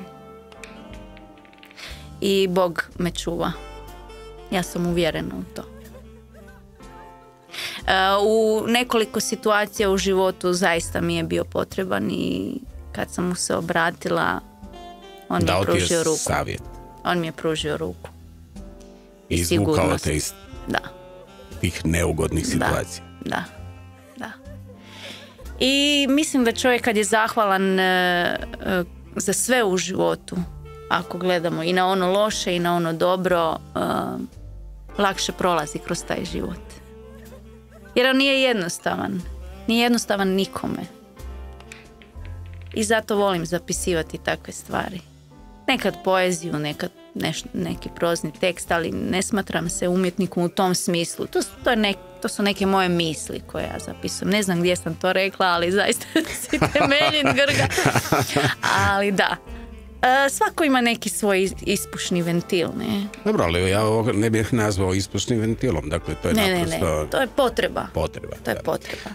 I Bog me čuva. Ja sam uvjerena u to. U nekoliko situacija u životu zaista mi je bio potreban i kad sam mu se obratila On mi je Dao ti pružio je ruku. savjet. On mi je pružio ruku. I izvukao sigurnost. te iz Da. tih neugodnih situacija. Da. I mislim da čovjek kad je zahvalan za sve u životu, ako gledamo i na ono loše i na ono dobro, lakše prolazi kroz taj život. Jer on nije jednostavan. Nije jednostavan nikome. I zato volim zapisivati takve stvari. Nekad poeziju, nekad neki prozni tekst, ali ne smatram se umjetnikom u tom smislu. To su neke moje misli koje ja zapisujem. Ne znam gdje sam to rekla, ali zaista si temeljin, Grga. Ali da. Svako ima neki svoj ispušni ventil, ne? Dobro, ali ja ovo ne bih nazvao ispušnim ventilom. Dakle, to je naprosto... Ne. To je potreba. To je da. potreba.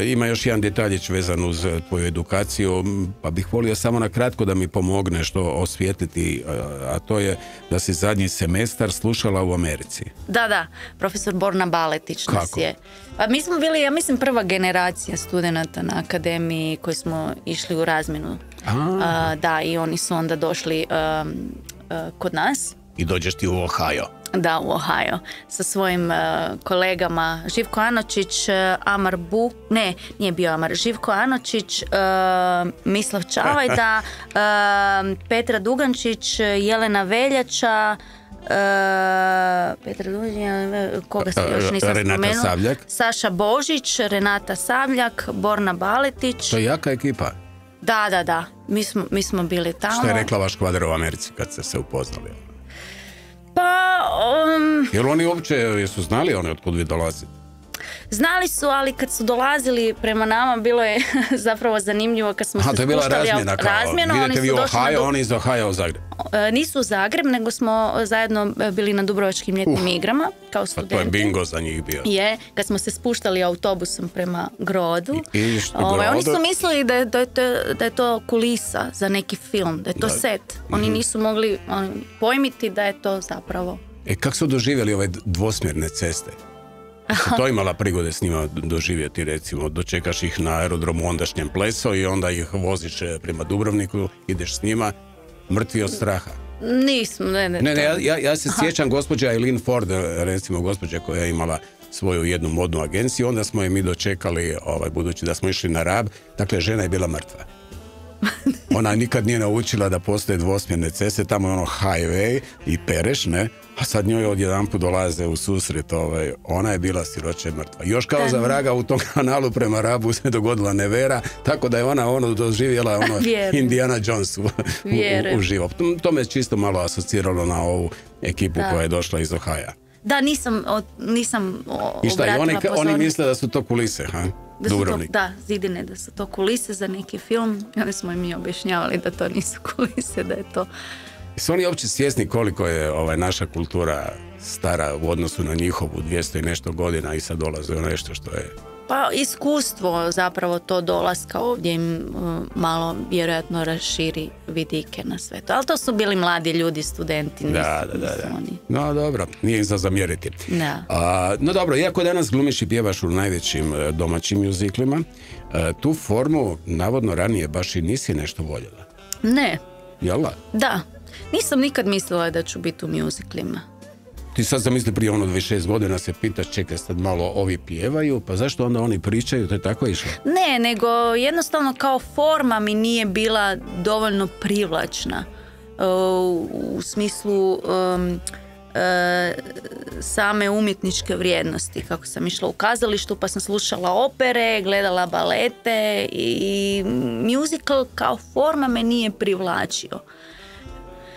Ima još jedan detaljić vezan uz tvoju edukaciju, pa bih volio samo na kratko da mi pomogneš to osvijetliti, a to je da si zadnji semestar slušala u Americi. Da, profesor Borna Baletić nas je. Pa mi smo bili, ja mislim, prva generacija studenata na akademiji koji smo išli u razmjenu. Da, i oni su onda došli kod nas. I dođeš ti u Ohio. Da, u Ohio. Sa svojim kolegama Živko Anočić, Amar Buk, ne, nije bio Amar, Živko Anočić, Mislav Čavajda, Petra Dugančić, Jelena Veljača, Petra Dugančić, koga se još nisam spomenula? Savljak. Saša Božić, Renata Savljak, Borna Baletić. To je jaka ekipa. Da. Mi smo bili tamo. Što je rekla vaš kvadar u Americi kad ste se upoznali? Pa... Jer oni uopće, jesu znali oni otkud vi dolazite? Znali su, ali kad su dolazili prema nama, bilo je zapravo zanimljivo kad smo se to je bila spuštali razmjena kao, vidite vi Ohio, oni iz Ohio u Zagreb. Nisu u Zagreb, nego smo zajedno bili na Dubrovačkim ljetnim igrama, kao studenti. Pa to je bingo za njih bio. Kad smo se spuštali autobusom prema Grodu, Grodu. Oni su mislili da je to kulisa za neki film, da je to set. Oni nisu mogli pojmiti da je to zapravo... Kako su doživjeli ove dvosmjerne ceste? To imala prigode s njima doživjeti, recimo, dočekaš ih na aerodromu ondašnjem Pleso i onda ih voziš prema Dubrovniku, ideš s njima, mrtvi od straha. Nismo, ja se sjećam gospođa Eileen Ford, recimo gospođa koja je imala svoju jednu modnu agenciju, onda smo je mi dočekali, budući da smo išli na Rab, dakle žena je bila mrtva. Ona nikad nije naučila da postoje dvosmjerne ceste, tamo je ono highway i pereš, ne? A sad njoj odjedanput dolaze u susret, ona je bila siroče mrtva. Još kao za vraga u tom kanalu prema Rabu se dogodila nevera, tako da je ona doživjela Indiana Jones u život. To me čisto malo asociralo na ovu ekipu koja je došla iz Ohaja. Da, nisam I šta, obratila pozornost. Oni misle da su to kulise, ha? Dubrovnik. Zidine, da su to kulise za neki film. I onda smo i mi objašnjavali da to nisu kulise, da je to... Su oni uopće svjesni koliko je naša kultura stara u odnosu na njihovu 200 i nešto godina i sad dolaze u nešto što je... Pa iskustvo zapravo to dolaska ovdje im malo vjerojatno raširi vidike na sve to. Ali to su bili mladi ljudi, studenti. Da. No dobro, nije za zamjeriti. No dobro, iako danas glumiš i pjevaš u najvećim domaćim mjuziklima, tu formu navodno ranije baš i nisi nešto voljela. Ne. Jel' da? Nisam nikad mislila da ću biti u mjuziklima. Ti sad zamisli prije 26 godina se pitaš, čekaj sad malo, ovi pjevaju, pa zašto onda oni pričaju, to je tako išlo? Ne, nego jednostavno kao forma mi nije bila dovoljno privlačna u smislu same umjetničke vrijednosti. Kako sam išla u kazalištu pa sam slušala opere, gledala balete i musical kao forma me nije privlačio.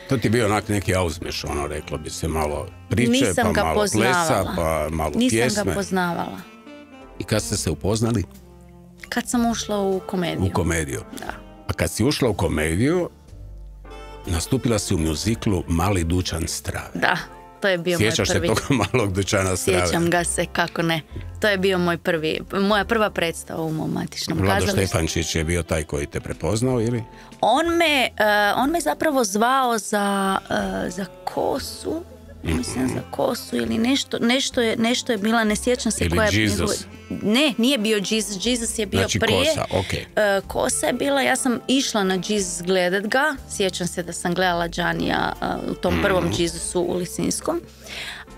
To ti je bio onak neki auzmeš, reklo bi se, malo priče, nisam pa malo plesa, pa malo pjesme. Nisam ga poznavala. I kad ste se upoznali? Kad sam ušla u komediju. U komediju. Da. A kad si ušla u komediju, nastupila si u mjuziklu Mali dućan strave. Da, to je bio Sjećaš moj prvi. se toga malog dućana strave? Sjećam ga se, kako ne. To je bio moja prva predstava u mom matičnom kazalištu. Vlado Štefančić je bio taj koji te prepoznao, ili? On me zapravo zvao za kosu mislim za kosu ili nešto je bila, ne sjećam se ili koja je... Jesus. Ne, nije bio Jesus, Jesus je bio Znači prije. kosa, okej. Kosa je bila, ja sam išla na Jesus gledat ga, sjećam se da sam gledala Džanija u tom prvom Jesusu u Lisinskom,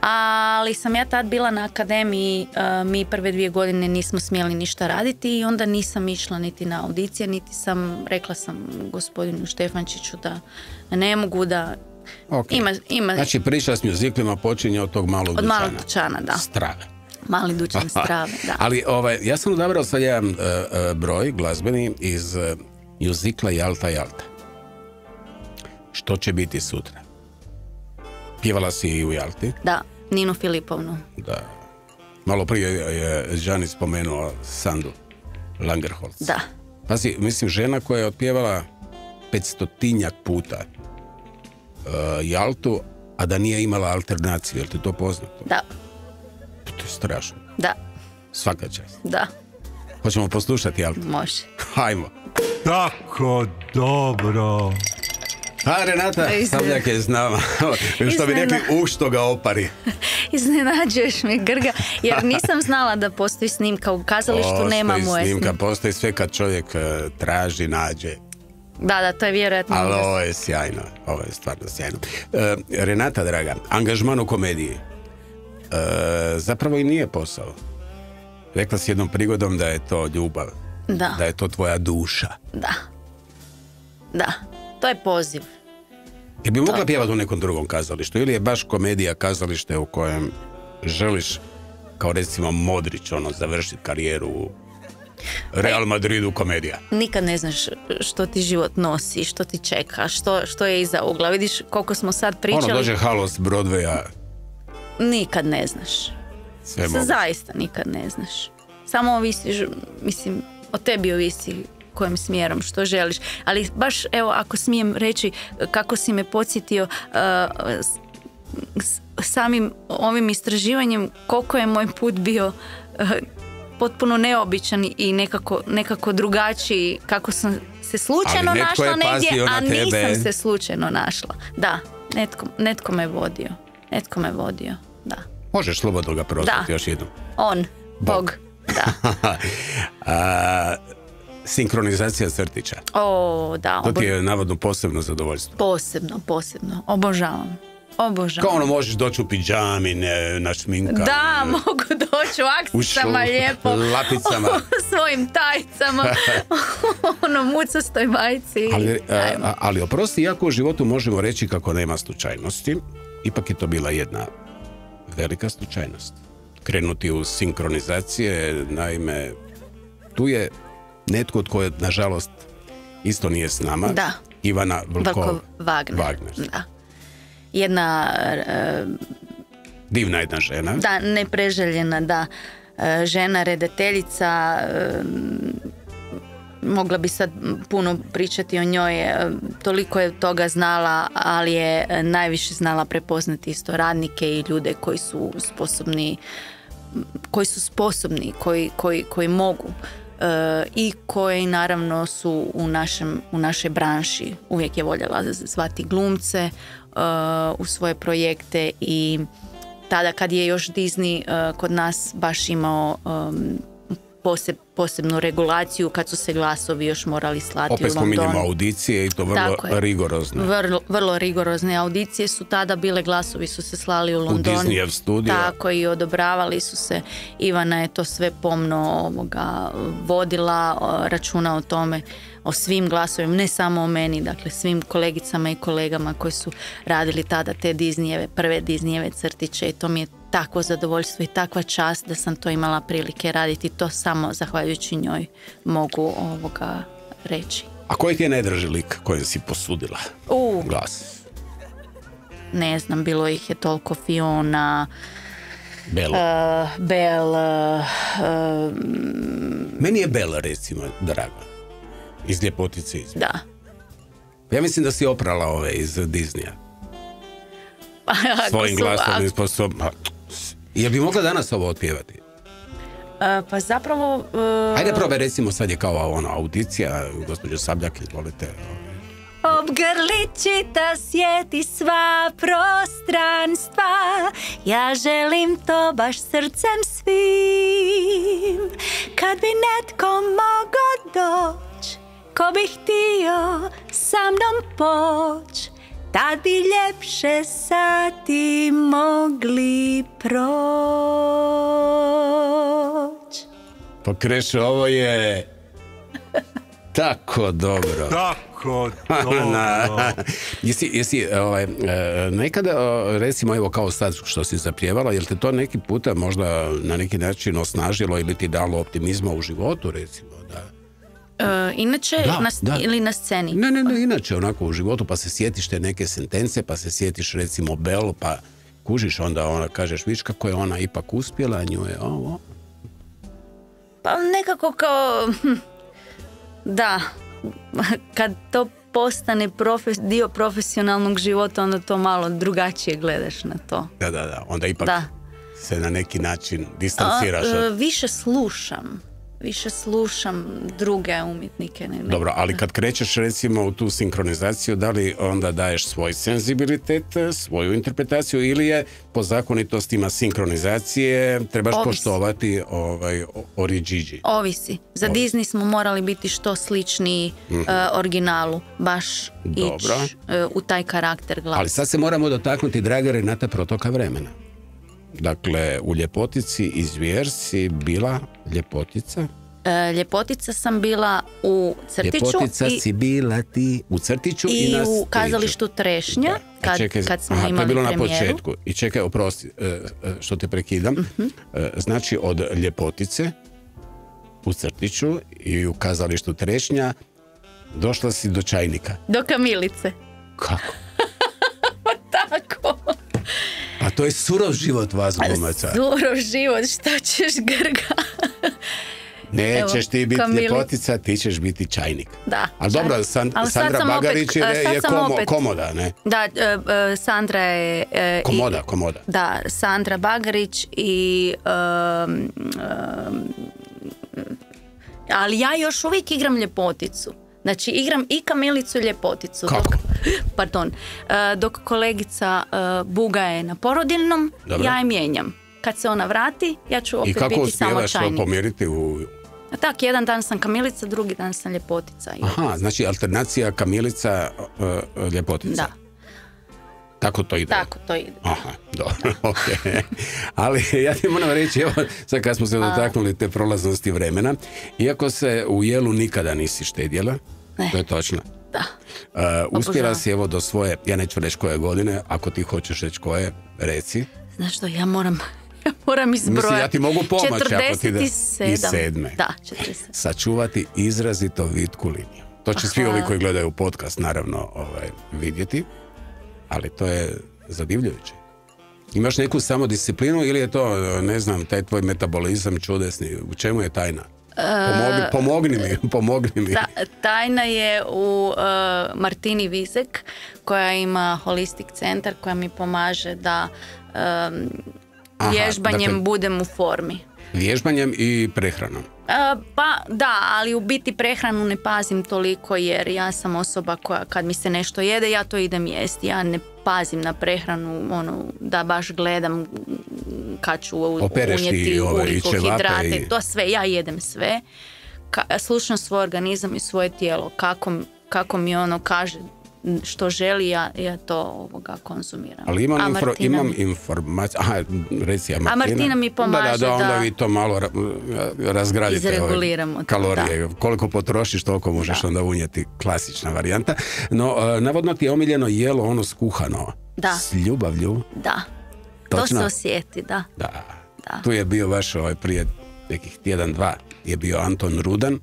ali sam ja tad bila na akademiji, mi prve 2 godine nismo smjeli ništa raditi i onda nisam išla niti na audicije, niti rekla sam gospodinu Štefančiću da ne mogu, da Okay. ima... Znači priča s mjuziklima počinje od tog malog Od dućana. malog dućana, da. Strave. Mali dućan strave, da. Ali ja sam odabrao sad jedan broj glazbeni iz mjuzikla Jalta Jalta. Što će biti sutra? Pjevala si i u Jalti? Da, Ninu Filipovnu. Da. Malo prije je Žani spomenuo Sandu Langerholz. Da. Pazi, mislim, žena koja je otpjevala 500-tinjak puta Jaltu, a da nije imala alternaciju. Je li ti to poznato? Da. To je strašno. Da. Svaka čast. Da. Hoćemo poslušati Jaltu? Može. Hajmo. Tako dobro. A Renata Sabljak je s nama. Što bi rekli, što ga opari. Iznenađuješ me, Grga, jer nisam znala da postoji snimka u kazalištu, nema moje snimka. Postoji sve kad čovjek traži, nađe. Da, to je vjerojatno. Ali ovo je sjajno, ovo je stvarno sjajno. Renata, draga, angažman u komediji zapravo i nije posao. Rekla si jednom prigodom da je to ljubav, da je to tvoja duša. Da, to je poziv. Je bi mogla pjevati u nekom drugom kazalištu ili je baš komedija kazalište u kojem želiš, kao recimo Modrić, završiti karijeru u Real Madridu, komedija? Nikad ne znaš što ti život nosi, što ti čeka, što je iza ugla. Vidiš koliko smo sad pričali. Dođe halos Broadwaya. Nikad ne znaš. Sve mogu. Zaista nikad ne znaš. Samo ovisiš, mislim, o tebi ovisi kojim smjerom, što želiš. Ali baš, evo, ako smijem reći kako si me podsjetio samim ovim istraživanjem, koliko je moj put bio potpuno neobičan i nekako drugačiji, kako sam se slučajno našla negdje, a nisam se slučajno našla. Da, netko me vodio. Netko me vodio, da. Možeš slobodno ga prozvati još jednom. On, Bog, da. Sinkronizacija crtića. Da. To ti je navodno posebno zadovoljstvo. Posebno. Obožavam. Kao možeš doći u pidžami, našminkan. Da, mogu doći u aksicama lijepo. Lapicama. U svojim tajcama. Mucastoj majici. Ali oprosti, iako u životu možemo reći kako nema slučajnosti, ipak je to bila jedna velika slučajnost. Krenuti u sinkronizacije, naime, tu je netko od koje, nažalost, isto nije s nama. Da. Ivana Wagner. Da. Jedna... divna jedna žena. Da, nepreželjena, da. Žena, redateljica, mogla bi sad puno pričati o njoj, toliko je toga znala, ali je najviše znala prepoznati isto radnike i ljude koji su koji mogu i koji naravno su u našoj branši. Uvijek je voljela zvati glumce u svoje projekte i tada kad je još Disney kod nas baš imao posebnu regulaciju, kad su se glasovi još morali slati opet u London. Opet spominjemo audicije i to vrlo rigorozne. Vrlo rigorozne audicije su tada bile, glasovi su se slali u London. U Disneyev studio. Tako, i odobravali su se. Ivana je to sve pomno vodila, računa o tome, o svim glasovima, ne samo o meni, dakle svim kolegicama i kolegama koji su radili tada te prve Disneyjeve crtiće, i to mi je takvo zadovoljstvo i takva čast da sam to imala prilike raditi. To samo zahvaljujući njoj mogu reći. A koji ti je najdraži lik kojem si posudila glas? Ne znam, bilo ih je toliko. Fiona, Belle. Meni je Bella, recimo, draga. Iz Ljepotice. Da. Ja mislim da si oprala ove iz Disneya. Svojim glasom i sposobom. Jel bi mogla danas ovo otpjevati? Pa zapravo... Ajde probaj, recimo, sad je kao audicija, gospođo Sabljak, izvolite. grlići da sjeti sva prostranstva. Ja želim to baš srcem svim. Kad bi netko mogao doć, ko bi htio sa mnom poć, tad bi ljepše sati mogli proć. Pa Krešo, ovo je tako dobro. Tako dobro. Jesi nekada, recimo evo kao sad što si zapjevala, jel te to neki puta možda na neki način osnažilo ili ti dalo optimizma u životu, recimo? Inače, ili na sceni? Ne, inače onako u životu, pa se sjetiš te neke sentence, pa se sjetiš recimo Belu, pa kužiš onda kažeš, viš kako je ona ipak uspjela, nju je ovo. Pa nekako kao, da, kad to postane dio profesionalnog života, onda to malo drugačije gledaš na to. Da, onda ipak se na neki način distanciraš. Više slušam druge umjetnike. Dobro, ali kad krećeš recimo u tu sinkronizaciju, da li onda daješ svoj senzibilitet, svoju interpretaciju, ili je po zakonitostima sinkronizacije trebaš poštovati original? Ovisi. Za Disney smo morali biti što sličniji originalu, baš ići u taj karakter glasa. Ali sad se moramo dotaknuti, draga Renata, protoka vremena. Dakle, u Ljepotici i Zvijer si bila Ljepotica? Ljepotica sam bila u Crtiću. Ljepotica si bila ti u Crtiću i na u kazalištu Trešnja, kad smo imali premijeru. To je bilo na početku. I čekaj, oprosti, što te prekidam. Znači, od Ljepotice u Crtiću i u kazalištu Trešnja došla si do Čajnika. Do Kamilice. Kako? Tako. A to je surov život vas glumaca. Surov život, šta ćeš, Grga? Nećeš ti biti Ljepotica, ti ćeš biti Čajnik. Da. Ali dobro, Sandra Bagarić je komoda, ne? Da, Sandra je... Komoda. Da, Sandra Bagarić i... ali ja još uvijek igram Ljepoticu. Znači, igram i Kamilicu i Ljepoticu. Kako? Dok kolegica Buga je na porodiljnom, ja je mijenjam. Kad se ona vrati, ja ću opet biti samo Čajnik. I kako uspijevaš pomiriti u... Tak, jedan dan sam Kamilica, drugi dan sam Ljepotica. Aha, znači alternacija Kamilica, Ljepotica. Da. Tako to ide? Tako to ide. Aha, dobro, okej. Ali ja ti moram reći, evo, sad kad smo se dotaknuli te prolaznosti vremena, iako se u jelu nikada nisi štedjela, to je točno. Da. Uspjela si evo do svoje, ja neću reći koje godine, ako ti hoćeš reći koje, reci. Znaš što, ja moram izbrojati. Mislim, ja ti mogu pomoći ako ti da... 47. Da, 47. Sačuvati izrazito vitku liniju. To će svi ovi koji gledaju podcast naravno vidjeti, ali to je zadivljujuće. Imaš neku samodisciplinu ili je to, ne znam, taj tvoj metabolizam čudesni? U čemu je tajna? Pomogni mi. Tajna je u Martini Vizek, koja ima holistic centar, koja mi pomaže da vježbanjem budem u formi. Vježbanjem i prehranom? Pa da, ali u biti prehranu ne pazim toliko, jer ja sam osoba koja kad mi se nešto jede, ja to idem jesti. Ja ne pazim na prehranu, da baš gledam kad ću unijeti ugljikohidrate, to sve, ja jedem sve. Slušam svoj organizam i svoje tijelo, kako mi kaže što želi, ja to konzumiram. Ali imam informaciju, reci, a Martina mi pomaže da onda vi to malo razgradite, izreguliramo kalorije. Koliko potrošiš, toliko možeš onda unijeti, klasična varijanta. No, navodno ti je omiljeno jelo ono skuhano. Da. S ljubavlju. Da. Točno? To se osjeti, da. Tu je bio vaš prije nekih tjedan, dva, je bio Anton Rudan,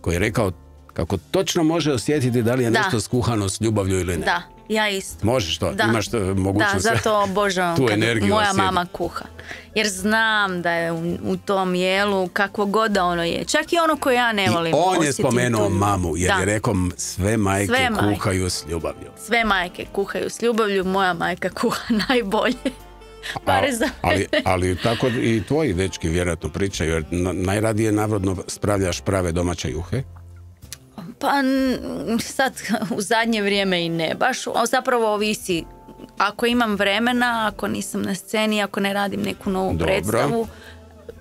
koji je rekao kako točno može osjetiti da li je nešto skuhano s ljubavlju ili ne. Da, ja isto. Možeš to? Imaš mogućnost? Da, zato obožavam tu kad energiju moja osjeti. mama kuha. Jer znam da je u tom jelu kakvo god da ono je. Čak i ono koje ja ne volim. I on je spomenuo mamu jer je rekao sve majke kuhaju s ljubavlju. Sve majke kuhaju s ljubavlju, moja majka kuha najbolje. Ali tako i tvoji dečki vjerojatno pričaju, jer najradije navodno spravljaš prave domaće juhe. Pa sad u zadnje vrijeme i ne baš, zapravo ovisi ako imam vremena, ako nisam na sceni, ako ne radim neku novu predstavu,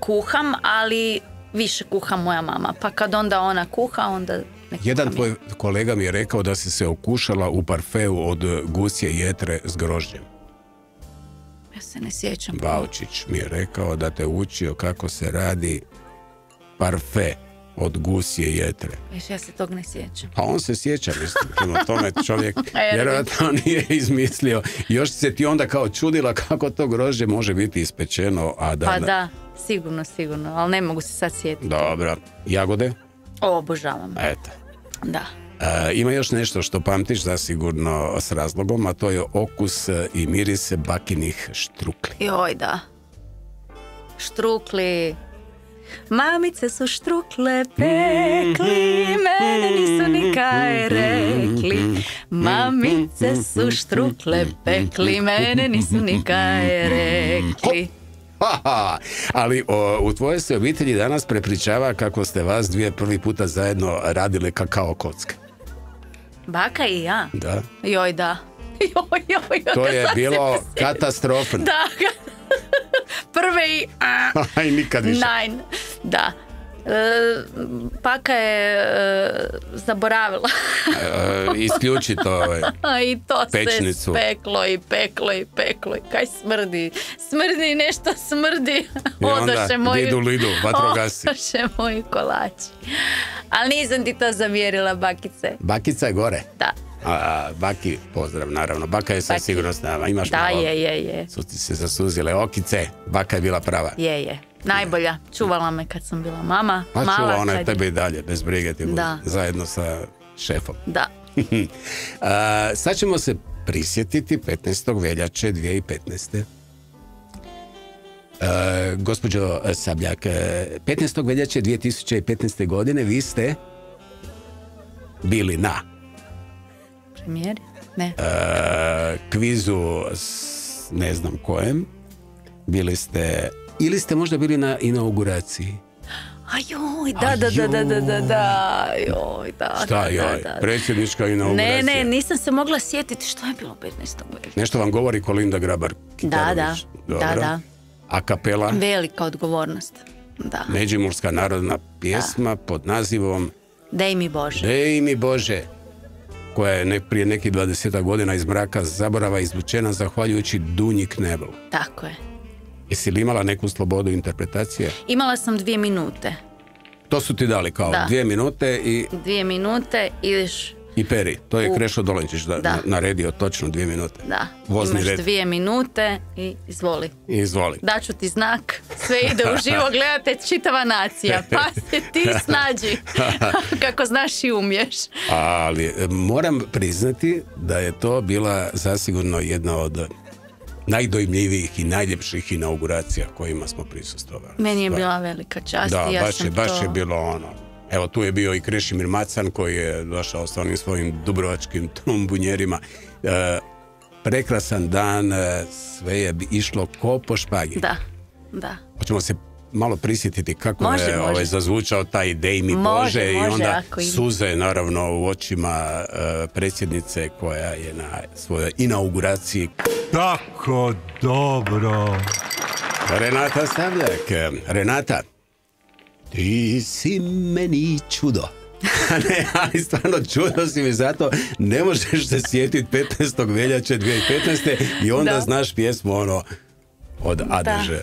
kuham, ali više kuha moja mama, pa kad onda ona kuha, onda ne kuham. Jedan tvoj kolega mi je rekao da si se okušala u parfeu od gusje jetre s grožđem. Ja se ne sjećam. Baučić mi je rekao da te učio kako se radi parfe od gusje jetre. Ja se tog ne sjećam. A on se sjeća, mislim, o tome čovjek vjerojatno nije izmislio. Još se ti onda kao čudila kako to grožđe može biti ispečeno. A da, pa da, sigurno, ali ne mogu se sad sjetiti. Dobro. Jagode? Obožavam. Eto. Da. Ima još nešto što pamtiš zasigurno s razlogom, a to je okus i miris bakinih štrukli. Joj, da. Štrukli. Mamice su štrukle pekli, mene nisu nikaj rekli. Mamice su štrukle pekli, mene nisu nikaj rekli. Ali u tvojoj se obitelji danas prepričava kako ste vas dvije prvi puta zajedno radili kakao kocke. Baka i ja? Da. Joj, da. Joj, to je bilo katastrofno. Da, prve i... Aj, nikad više. Da. Baka je zaboravila. Isključi to i to pečnicu. Se peklo i kaj smrdi. Nešto smrdi. I onda lidu, vatrogasi. Odoše moji kolači. Ali nisam ti to zamjerila, bakice. Bakica je gore? Da. Baki, pozdrav, naravno. Baka je sad sigurno s nama. Imaš da, malo. Je. Su ti se zasuzile okice. Baka je bila prava. Je. Najbolja. Čuvala me kad sam bila mama. A čuva ona je tebe i dalje, bez brige ti bude. Zajedno sa šefom. Da. Sad ćemo se prisjetiti 15. veljače 2015. Gospođo Sabljak, 15. veljače 2015. godine vi ste bili na premijeri? Ne. Kvizu ne znam kojem. Bili ste, ili ste možda bili na inauguraciji? Joj, da. Joj, da. Šta joj? Predsjednička inauguracija. Ne, nisam se mogla sjetiti što je bilo 15. veljače. Nešto vam govori Kolinda Grabar-Kitarović. Da. A kapela? Velika odgovornost. Da. Međimurska narodna pjesma pod nazivom Dej mi Bože. Dej mi Bože, koja je prije nekih 20 godina iz mraka zaborava izvučena zahvaljujući Dunji Knebel. Tako je. Jesi li imala neku slobodu interpretacije? Imala sam 2 minute. To su ti dali kao 2 minute i... 2 minute, ideš... I peri, to je Krešo Dolenčić naredio točno 2 minute. Da, vozni imaš red. 2 minute i izvoli. Daću ti znak, sve ide u živo, gledate čitava nacija, pa se ti snađi kako znaš i umiješ. Ali moram priznati da je to bila zasigurno jedna od najdojmljivijih i najljepših inauguracija kojima smo prisustvovali. Meni je bila velika čast. Da, baš je bilo ono. Evo, tu je bio i Krešimir Macan koji je došao s onim svojim dubrovačkim trumbunjerima. Prekrasan dan, sve je išlo ko po špagi. Da. Hoćemo se malo prisjetiti kako je zazvučao taj Dej mi Bože i onda suze naravno u očima predsjednice koja je na svojoj inauguraciji. Tako dobro. Renata Sabljak. Renata, ti si meni čudo. Ne, ali stvarno čudo si mi, zato ne možeš se sjetiti 15. veljače 2015. i onda znaš pjesmu od Adeže.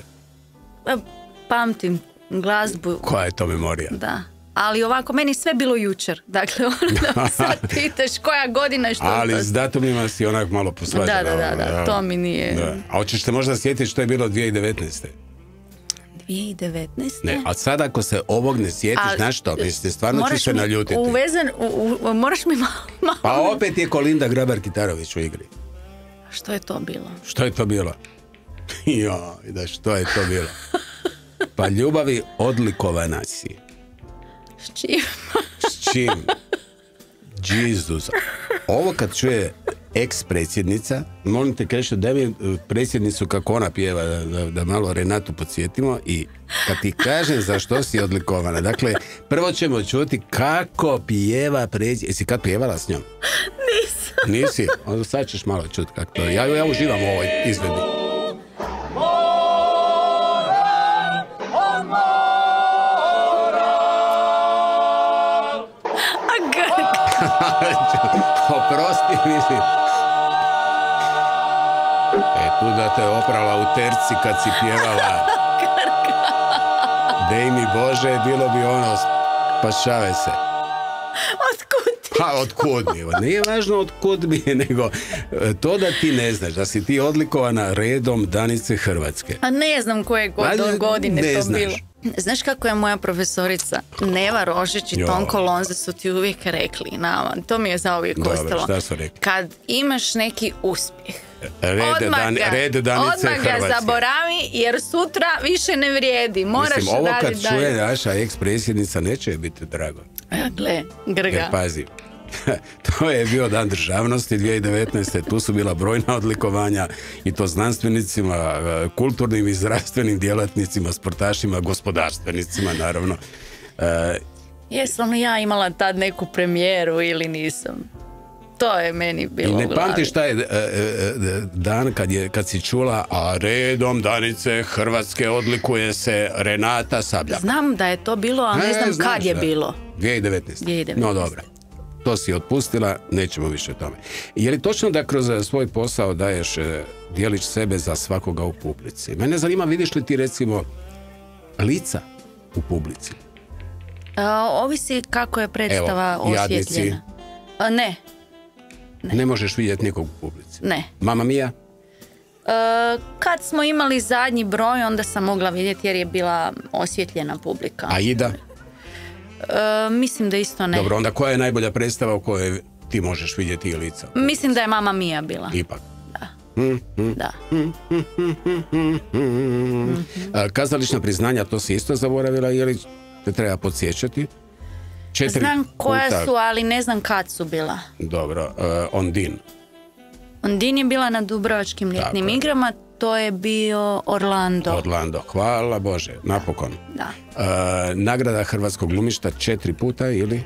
Pamtim glazbu. Koja je to memorija? Da. Ali ovako, meni sve bilo jučer. Dakle, onda sad pitaš koja godina i što. Ali s datumima si onak malo posvađala. Da, to mi nije. Da. A hoćeš te možda sjetiti što je bilo 2019. 2019. Ne, a sad ako se ovog ne sjetiš, znaš što, mislite, stvarno ću se naljutiti. Moraš mi malo... Pa opet je Kolinda Grabar-Kitarović u igri. Što je to bilo? Što je to bilo? Joj, da što je to bilo? Pa ljubavi odlikovana si. S čim? S čim? Jesus. Ovo kad čuje ex-predsjednica. Molim te, kažeš, daj mi predsjednicu kako ona pjeva, da malo Renatu podsjetimo, i kad ti kažem za što si odlikovana. Dakle, prvo ćemo čuti kako pjeva predsjednica. Jesi kad pjevala s njom? Nisam. Nisi? Onda sad ćeš malo čuti kako to. Ja uživam u ovoj izvedbi. Oprosti, mislim. Tu da te oprala u terci kad si pjevala. Dej mi Bože, bilo bi ono, spašave se. Otkud ti? Ha, otkud mi? Nije važno otkud mi, nego to da ti ne znaš, da si ti odlikovana redom Danice Hrvatske. A ne znam koje godine ne to znaš. bilo. Znaš kako je moja profesorica Neva Rožić i Tonko Lonze su ti uvijek rekli nama, to mi je zauvijek ostalo. Šta su rekli? Kad imaš neki uspjeh, Red Danice odmah ga Hrvatske. zaboravi, jer sutra više ne vrijedi. Moraš Mislim, ovo kad raditi čuje dalje. naša ex-predsjednica, neće joj biti drago. Gle, Grga. Jer pazi, to je bio dan državnosti 2019. Tu su bila brojna odlikovanja, i to znanstvenicima, kulturnim i zdravstvenim djelatnicima, sportašima, gospodarstvenicima, naravno. Jesam li ja imala tad neku premijeru ili nisam? To je meni bilo I u ne glavi. pamtiš šta je dan kad si čula, a redom Danice Hrvatske odlikuje se Renata Sabljak. Znam da je to bilo, ali ne znam kad je bilo. 2019. No dobro. To si otpustila, nećemo više o tome. Je li točno da kroz svoj posao dijeliš sebe za svakoga u publici? Mene zanima, vidiš li ti recimo lica u publici? Ovisi kako je predstava osvjetljena. Ne. Ne možeš vidjeti nikog u publici? Ne. Mamma Mia? Kad smo imali zadnji broj, onda sam mogla vidjeti jer je bila osvjetljena publika. Aida? Mislim da isto ne. Dobro, onda koja je najbolja predstava u kojoj ti možeš vidjeti i lica? Mislim da je Mamma Mia bila. Ipak. Da. Da. Kazališna priznanja, to si isto zaboravila, ili te treba podsjećati? Znam koja su, ali ne znam kad su bila. Dobro, Ondine. Ondine je bila na Dubrovačkim ljetnim igrama, to je bio Orlando. Hvala Bože, napokon. Da. Nagrada hrvatskog glumišta 4 puta, ili?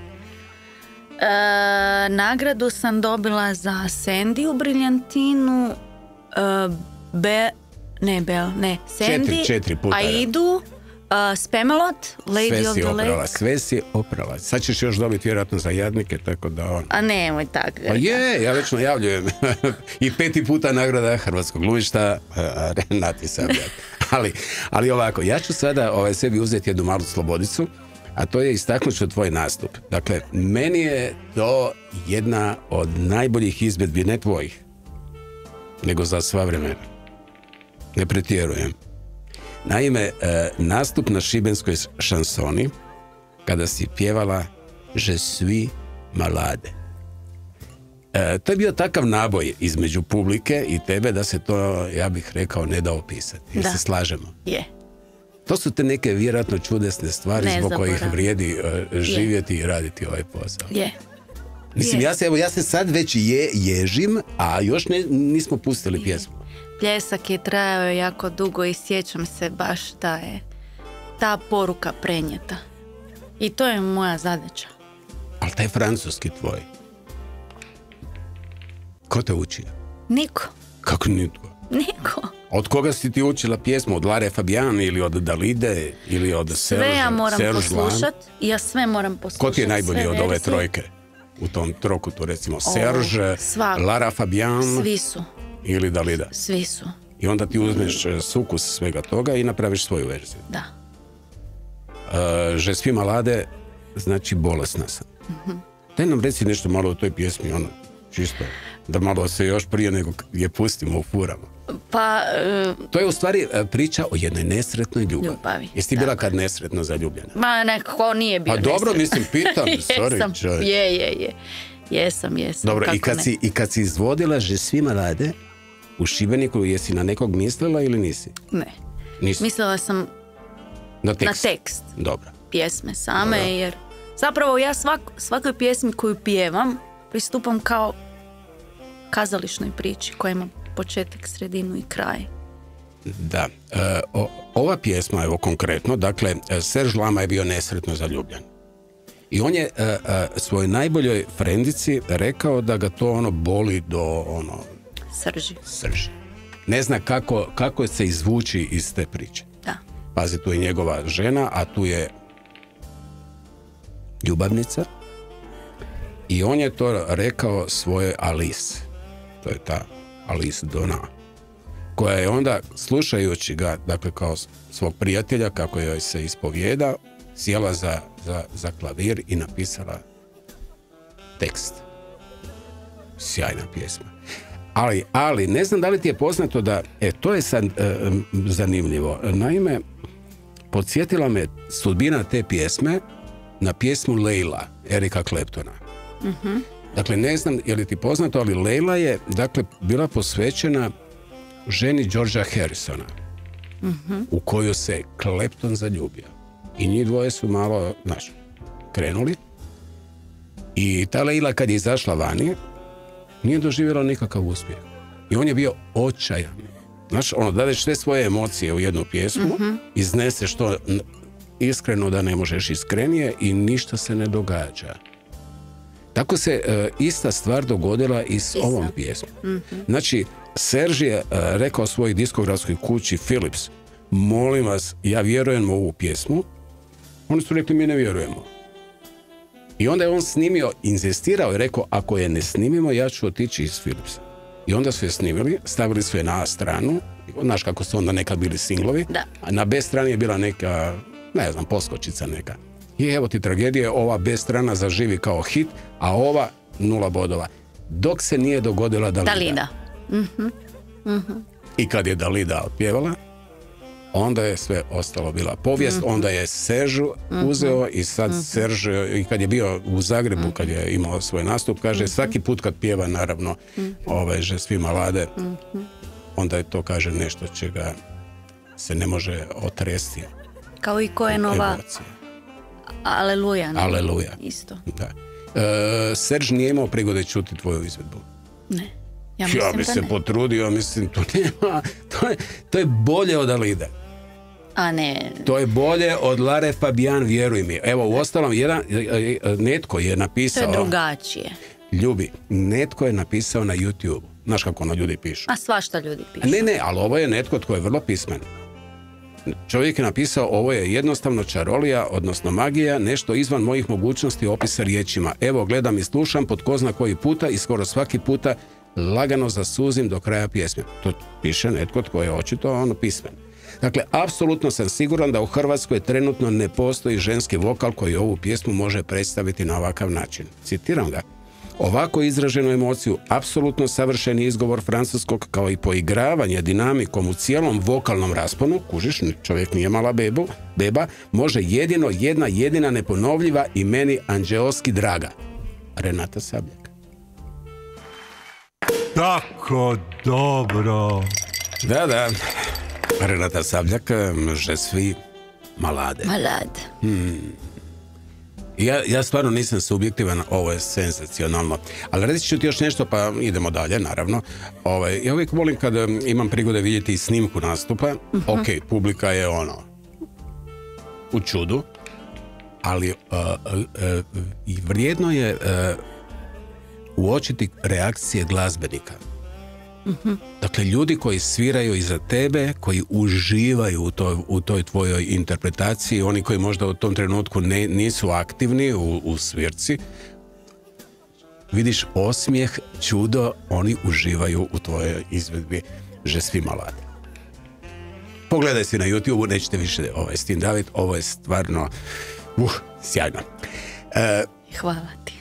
Nagradu sam dobila za Sandy u Briljantinu, Sandy, 4 puta. Aidu, Spamalot, Lady of the Lake. Sve si oprala. Sad ćeš još dobiti vjerojatno za jadnike, tako da on... A nemoj tako. Pa je, ja već najavljujem. I 5 puta nagrada hrvatskog glumišta Renati Sabljak. Ali ovako, ja ću sada sebi uzeti jednu malu slobodicu, a to je istaknut ću tvoj nastup. Dakle, meni je to jedna od najboljih izvedbi, ne tvojih, nego za sva vremena. Ne pretjerujem. Naime, nastup na šibenskoj šansoni, kada si pjevala Je suis malade. To je bio takav naboj između publike i tebe da se to, ja bih rekao, ne da opisati. Jer se slažemo. Je. To su te neke vjerojatno čudesne stvari zbog kojih vrijedi živjeti i raditi ovaj posao. Je. Mislim, ja se sad već ježim, a još nismo pustili pjesmu. Pljesak je trajao jako dugo i sjećam se baš da je ta poruka prenijeta. I to je moja zadaća. Ali taj francuski tvoj, ko te učio? Niko. Kako nitko? Niko. Od koga si ti učila pjesmu? Od Lare Fabian ili od Dalide ili od Serge? Sve ja moram poslušat. Ja sve moram poslušat. Ko ti je najbolji od ove trojke? U tom trokutu, recimo Serge, Lara Fabian. Svi su. Ili Dalida. Svi su. I onda ti uzmeš sukus svega toga i napraviš svoju verziju. Da. Je suis malade, znači bolesna sam. Daj nam reci nešto malo o toj pjesmi, ono, čisto, da malo se još prije nego je pustimo, ufuramo. Pa... To je u stvari priča o jednoj nesretnoj ljubavi. Jesi ti bila kad nesretno zaljubljena? Ma nekako nije bio nesretno. A dobro, mislim, pitam, sorry, čovjek. Je. Jesam. Dobro, i kad si izvodila Je suis malade u Šibeniku, jesi na nekog mislila ili nisi? Ne. Nisi? Mislila sam na tekst. Dobro. Pjesme same, jer zapravo ja svakoj pjesmi koju pjevam pristupam kao kazališnoj priči koja ima početak, sredinu i kraj. Da. Ova pjesma, evo konkretno, dakle, Serge Lama je bio nesretno zaljubljen. I on je svojoj najboljoj frendici rekao da ga to boli do srži. Ne zna kako se izvući iz te priče. Da. Pazi, tu je njegova žena, a tu je ljubavnica. I on je to rekao svoje Alice. To je ta Alice Donna, koja je onda, slušajući ga, dakle kao svog prijatelja, kako joj se ispovijeda, sjela za klavir i napisala tekst. Sjajna pjesma. Ali ne znam da li ti je poznato da, to je sad zanimljivo. Naime, podsjetila me sudbina te pjesme na pjesmu Leila, Erika Claptona. Dakle, ne znam je li ti poznato, ali Leila je, dakle, bila posvećena ženi Georgea Harrisona, u koju se Clapton zaljubio. I njih dvoje su malo, krenuli. I ta Leila kad je izašla vani, nije doživjela nikakav uspjeh. I on je bio očajan. Dadeš sve svoje emocije u jednu pjesmu, izneseš što iskreno da ne možeš iskrenije i ništa se ne događa. Tako se ista stvar dogodila i s ovom pjesmom. Znači, Serge je rekao svojoj diskografskoj kući Philips, molim vas, ja vjerujem u ovu pjesmu. Oni su rekli, mi ne vjerujemo. I onda je on snimio, inzistirao i rekao, ako je ne snimimo, ja ću otići iz Philipsa. I onda su je snimili, stavili su je na A stranu, znaš kako su onda nekad bili singlovi, a na B strani je bila neka, ne znam, poskočica neka. I evo ti tragedije, ova B strana zaživi kao hit, a ova 0 bodova. Dok se nije dogodila Dalida. I kad je Dalida otpjevala, onda je sve ostalo bila povijest, onda je Serge uzeo i sad Serge, i kad je bio u Zagrebu, kad je imao svoj nastup, kaže, svaki put kad pjeva, naravno, že svi malade, onda je to, kaže, nešto čega se ne može otresti. Kao i Koenova Aleluja. Aleluja. Isto. Da. Serge nije imao prigode čuti tvoju izvedbu. Ne. Ja bi se potrudio, mislim, to nema, to je bolje od Alide. A ne. To je bolje od Lare Fabian, vjeruj mi. Evo, uostalom, netko je napisao... To je drugačije. Ljubi, netko je napisao na YouTube. Znaš kako ljudi pišu? A svašta ljudi pišu. Ne, ali ovo je netko tko je vrlo pismen. Čovjek je napisao, ovo je jednostavno čarolija, odnosno magija, nešto izvan mojih mogućnosti opisa riječima. Evo, gledam i slušam po tko zna koji puta i skoro svaki puta lagano zasuzim do kraja pjesme. To piše netko tko je očito pismen. Dakle, apsolutno sam siguran da u Hrvatskoj trenutno ne postoji ženski vokal koji ovu pjesmu može predstaviti na ovakav način. Citiram ga. Ovako izraženu emociju, apsolutno savršeni izgovor francuskog, kao i poigravanje dinamikom u cijelom vokalnom rasponu, kužiš, čovjek nije mala beba, može jedino jedna jedina neponovljiva i meni anđeoski draga. Renata Sabljak. Tako dobro. Da. Renata Sabljak, je svi malade. Ja stvarno nisam subjektivan, ovo je senzacionalno. Ali reći ću ti još nešto, pa idemo dalje, naravno. Ja uvijek volim kad imam prigode vidjeti snimku nastupa. Ok, publika je u čudu, ali vrijedno je uočiti reakcije glazbenika. Dakle, ljudi koji sviraju iza tebe, koji uživaju u toj tvojoj interpretaciji, oni koji možda u tom trenutku nisu aktivni u svirci, vidiš osmijeh, čudo, oni uživaju u tvojoj izvedbi že svi malade. Pogledaj si na YouTube-u, nećete više s tim daviti, ovo je stvarno sjajno. Hvala ti.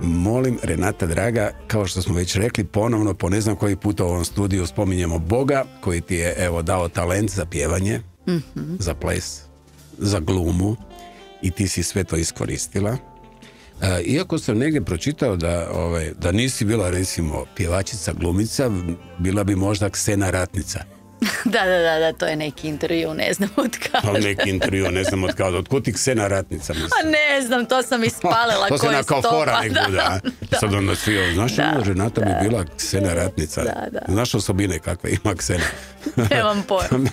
Molim, Renata draga, kao što smo već rekli, ponovno po ne znam koji puta u ovom studiju spominjemo Boga, koji ti je dao talent za pjevanje, za ples, za glumu, i ti si sve to iskoristila. Iako sam negdje pročitao da nisi bila, recimo, pjevačica, glumica, bila bi možda Ksena Ratnica. Da, to je neki intervju, ne znam od kada. Ali neki intervju, ne znam od kada. Otkud ti Ksena Ratnica, mislim? A ne znam, to sam ispalila to se koji kao stopa. fora nek bude, a? Sad onda svi, znaš Renata bi bila Ksena Ratnica. Da. Znaš osobine kakve ima Ksena? Nemam pojma.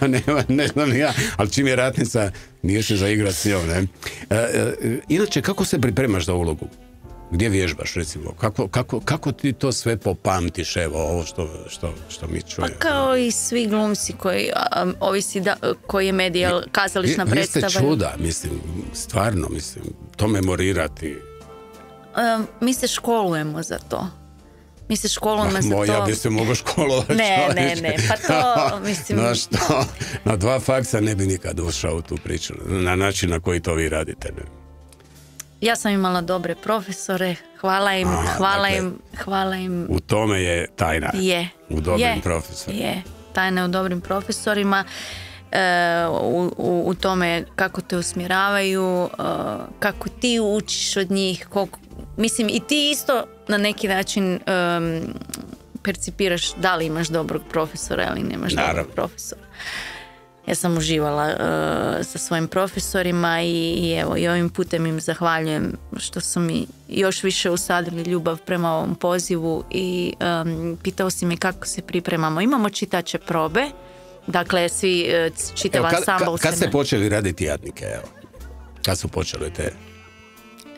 Ne znam ni ja, ali čim je ratnica, nije se zaigrat s njom, ne? Inače, kako se pripremaš za ulogu? Gdje vježbaš, recimo? Kako ti to sve popamtiš, evo, ovo što mi čujemo? Pa kao i svi glumci koji, ovisi koji je medija, kazališna predstava. Vi ste čuda, mislim, stvarno, mislim, to memorirati. Mi se školujemo za to. Ja bi se mogao školovati. Ne, pa to, mislim... Na 2 faksa ne bi nikad ušao u tu priču, na način na koji to vi radite, ne? Ja sam imala dobre profesore, hvala im. U tome je tajna. Je. U dobrim profesorima. Je, tajna je u dobrim profesorima, u tome kako te usmjeravaju, kako ti učiš od njih, mislim i ti isto na neki način percipiraš da li imaš dobrog profesora ili nemaš dobrog profesora. Ja sam uživala sa svojim profesorima i evo i ovim putem im zahvaljujem što su mi još više usadili ljubav prema ovom pozivu i pitao si me kako se pripremamo. Imamo čitače probe, dakle svi čitav ansambl. Kad ste počeli raditi Jadnike? Evo? Kad su počeli te?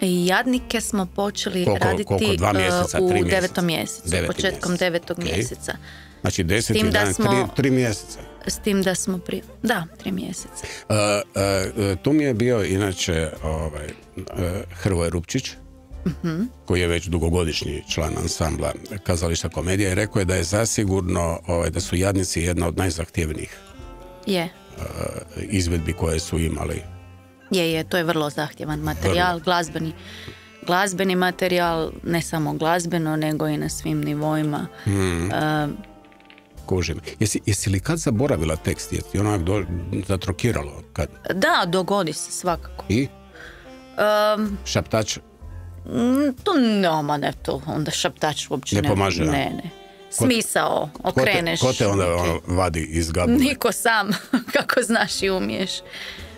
Jadnike smo počeli raditi koliko? 2 mjeseca, 3 u mjeseca? 9. mjesecu, početkom 9. mjeseca. Znači 10 dana, 3 mjeseca. S tim da smo 3 mjeseca. Tu mi je bio inače Hrvoje Rupčić, koji je već dugogodišnji član ansambla Kazališta Komedija i rekao je da je zasigurno da su Jadnici jedna od najzahtjevnijih izvedbi koje su imali. To je vrlo zahtjevan materijal, glazbeni materijal, ne samo glazbeno, nego i na svim nivoima. Kužim. Jesi li kad zaboravila tekst? Jesi ti onak zatrokiralo? Kad? Da, dogodi se svakako. I? Šaptač? To ne, to onda šaptač uopće ne pomaže. Ne. Smisao, okreneš. Ko te onda vadi iz gabule? Niko sam, kako znaš i umiješ.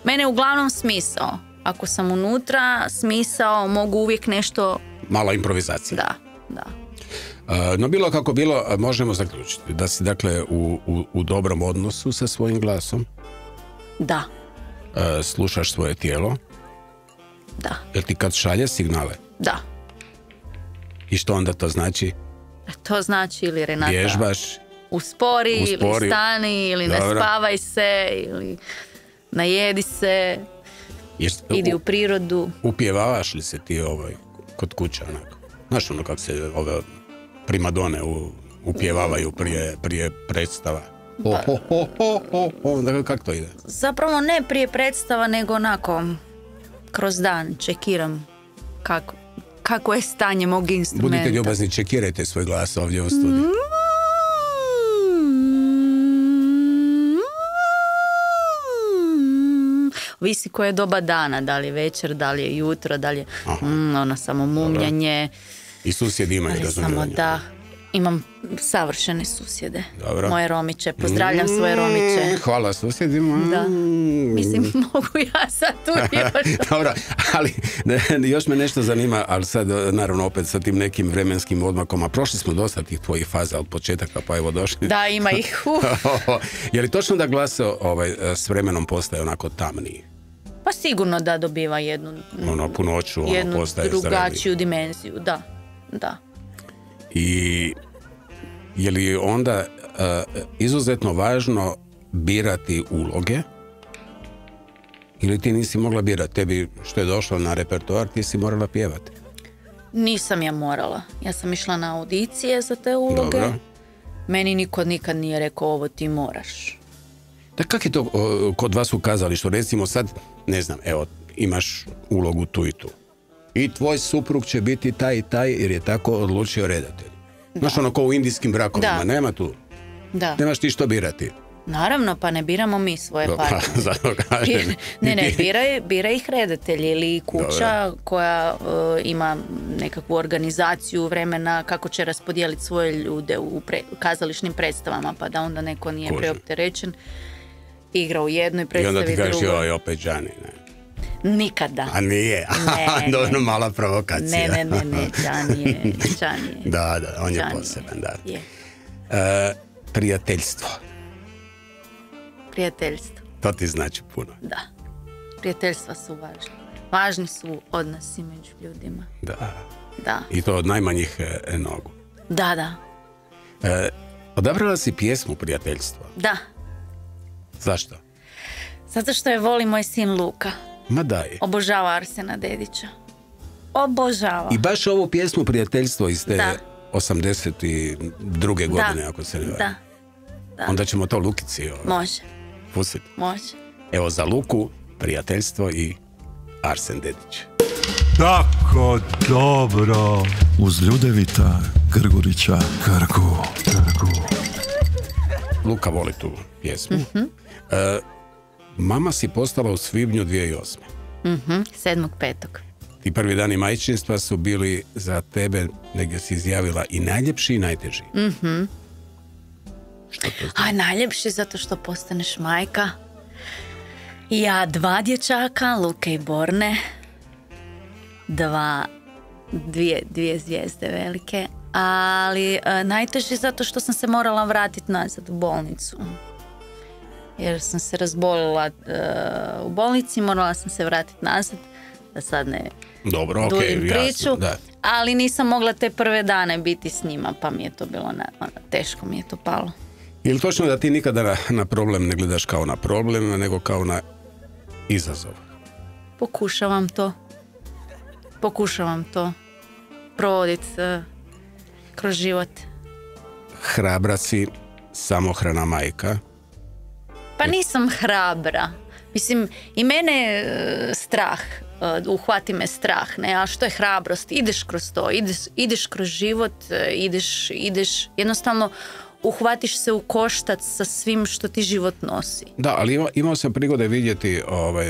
Mene uglavnom smisao. Ako sam unutra, smisao, mogu uvijek nešto... Mala improvizacija. Da. No bilo kako bilo, možemo zaključiti da si dakle u dobrom odnosu sa svojim glasom. Da. Slušaš svoje tijelo. Da. Jel ti kad šalje signale? Da. I što onda to znači? To znači ili Renata vježbaš, uspori, ili stani, ili ne spavaj se, ili najedi se, idi u prirodu. Upjevavaš li se ti kod kuće onako? Znaš ono kako se ove primadone upjevavaju prije predstava? Kako to ide? Zapravo ne prije predstava, nego onako kroz dan čekiram kako je stanje mog instrumenta. Budite ljubazni, čekirajte svoj glas ovdje u studiju. Visi koje je doba dana, da li je večer, da li je jutro, da li je ono samo mumljanje. I susjedi imaju razumijevanje. Da, imam savršene susjede. Dobro. Moje Romiće, pozdravljam svoje Romiće. Hvala susjedima. Da, mislim mogu ja sad tu još. Dobro, ali još me nešto zanima, ali sad naravno opet sa tim nekim vremenskim odmakom, a prošli smo dosta tih tvojih faza od početaka, pa evo došli. Da, ima ih. Je li točno da glas s vremenom postaje onako tamniji? Pa sigurno da dobiva jednu punoću, postaje drugačiju dimenziju, da. I je li onda izuzetno važno birati uloge ili ti nisi mogla birati? Tebi što je došlo na repertoar ti si morala pjevati? Nisam ja morala. Ja sam išla na audicije za te uloge. Dobro. Meni niko nikad nije rekao ovo ti moraš. Da kak je to kod vas u kazalištu? Recimo sad, ne znam, evo, imaš ulogu tu i tu. I tvoj suprug će biti taj i taj jer je tako odlučio redatelj. Znaš ono ko u indijskim brakovima, nema tu. Da. Nemaš ti što birati. Naravno, pa ne biramo mi svoje partnere. Zato kažem. Ne, bira ih redatelj ili kuća koja ima nekakvu organizaciju vremena kako će raspodijeliti svoje ljude u kazališnim predstavama, pa da onda neko nije preopterećen, igra u jednoj predstavi, drugoj. I onda ti kažeš, drugoj. joj, opet Đani, ne? Nikada. A nije? Dobro, mala provokacija. Ne, Đani je. Da, on je poseban, da. Je. Prijateljstvo. Prijateljstvo. To ti znači puno. Da. Prijateljstva su važni. Važni su odnosi među ljudima. Da. I to od najmanjih nogu. Da. Odabrala si pjesmu Prijateljstvo? Da. Zašto? Zato što je voli moj sin Luka. Ma daj. Obožava Arsena Dedića. Obožava. I baš ovu pjesmu Prijateljstvo iz te 82. godine, ako se ne varam. Da. Onda ćemo to Lukici Može. pustiti. Može. Evo za Luku, Prijateljstvo i Arsen Dedić. Tako dobro. Uz Ljudevita Grgurića. Grgu. Luka voli tu pjesmu. Mama si postala u svibnju 2008. 7.5. Ti prvi dani majčinstva su bili za tebe, negdje si izjavila, i najljepši i najteži. Što to znači? A najljepši zato što postaneš majka. Ja 2 dječaka, Luke i Borne. Dvije zvijezde velike. Ali najteži zato što sam se morala vratiti nazad u bolnicu. Jer sam se razbolila u bolnici, morala sam se vratiti nazad, da sad ne duljim priču, ali nisam mogla te prve dane biti s njima, pa mi je to bilo, teško mi je to palo. Je li točno da ti nikada na problem ne gledaš kao na problem, nego kao na izazov? Pokušavam to provoditi kroz život. Hrabra si, samohrana majka. Pa nisam hrabra. Mislim, i mene je strah, uhvati me strah, ne? A što je hrabrost? Ideš kroz to, ideš kroz život, ideš, jednostavno uhvatiš se u koštac sa svim što ti život nosi. Da, ali imao sam prigode vidjeti,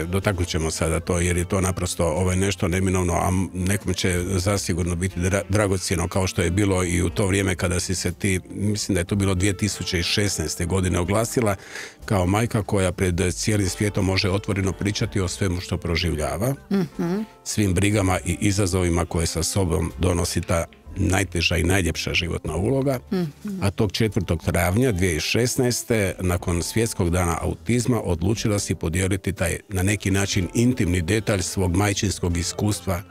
dotaknut ćemo sada to, jer je to naprosto nešto neminovno, a nekom će zasigurno biti dragocjeno, kao što je bilo i u to vrijeme kada si se ti, mislim da je to bilo 2016. godine, oglasila kao majka koja pred cijelim svijetom može otvoreno pričati o svemu što proživljava, svim brigama i izazovima koje sa sobom donosi ta najteža i najljepša životna uloga, a tog 4. travnja 2016. nakon svjetskog dana autizma odlučila si podijeliti taj na neki način intimni detalj svog majčinskog iskustva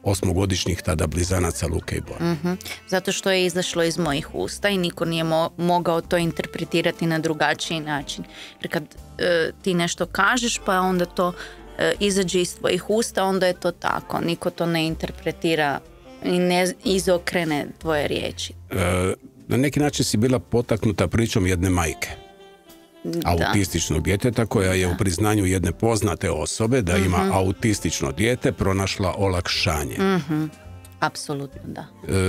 8-godišnjih tada blizanaca Luke i Borne. Zato što je izašlo iz mojih usta i niko nije mogao to interpretirati na drugačiji način. Jer kad ti nešto kažeš pa onda to izađe iz tvojih usta, onda je to tako. Niko to ne interpretira i ne izokrene tvoje riječi. Na neki način si bila potaknuta pričom jedne majke. Autističnog djeteta koja je u priznanju jedne poznate osobe da ima autistično dijete pronašla olakšanje. Apsolutno, da.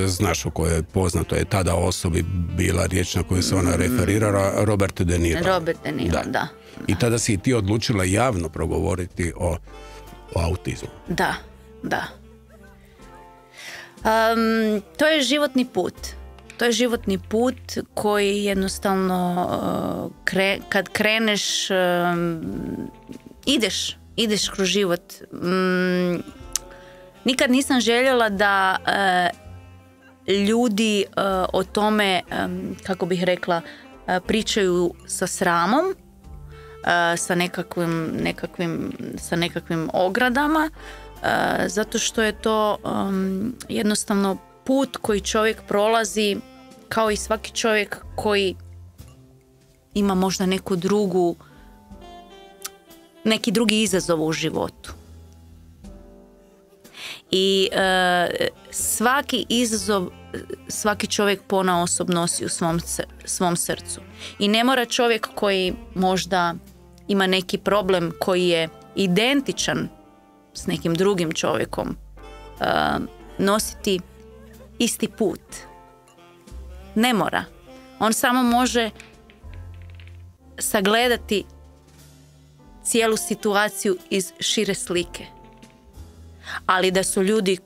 Znaš o kojoj je poznato je tada osobi bila riječ na koju se ona referirala, Robert De Niro. Robert De Niro, da. I tada si i ti odlučila javno progovoriti o autizmu. Da. To je životni put. To je životni put koji jednostavno kad kreneš ideš kroz život. Nikad nisam željela da ljudi o tome, kako bih rekla, pričaju sa sramom, sa nekakvim ogradama, zato što je to jednostavno put koji čovjek prolazi kao i svaki čovjek koji ima možda neki drugi izazov u životu. I svaki izazov svaki čovjek ponaosob nosi u svom srcu. I ne mora čovjek koji možda ima neki problem koji je identičan s nekim drugim čovjekom nositi isti put. Ne mora. On samo može sagledati cijelu situaciju iz šire slike. Ali da su ljudi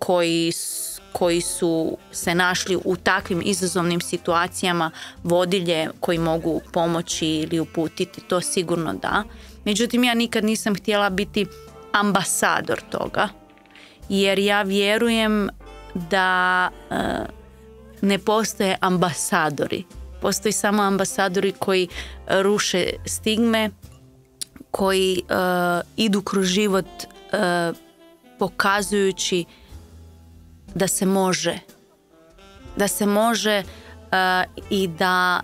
koji su se našli u takvim izazovnim situacijama vodilje koji mogu pomoći ili uputiti, to sigurno da. Međutim, ja nikad nisam htjela biti ambasador toga, jer ja vjerujem da ne postoje ambasadori. Postoji samo ambasadori koji ruše stigme, koji idu kroz život pokazujući da se može. Da se može i da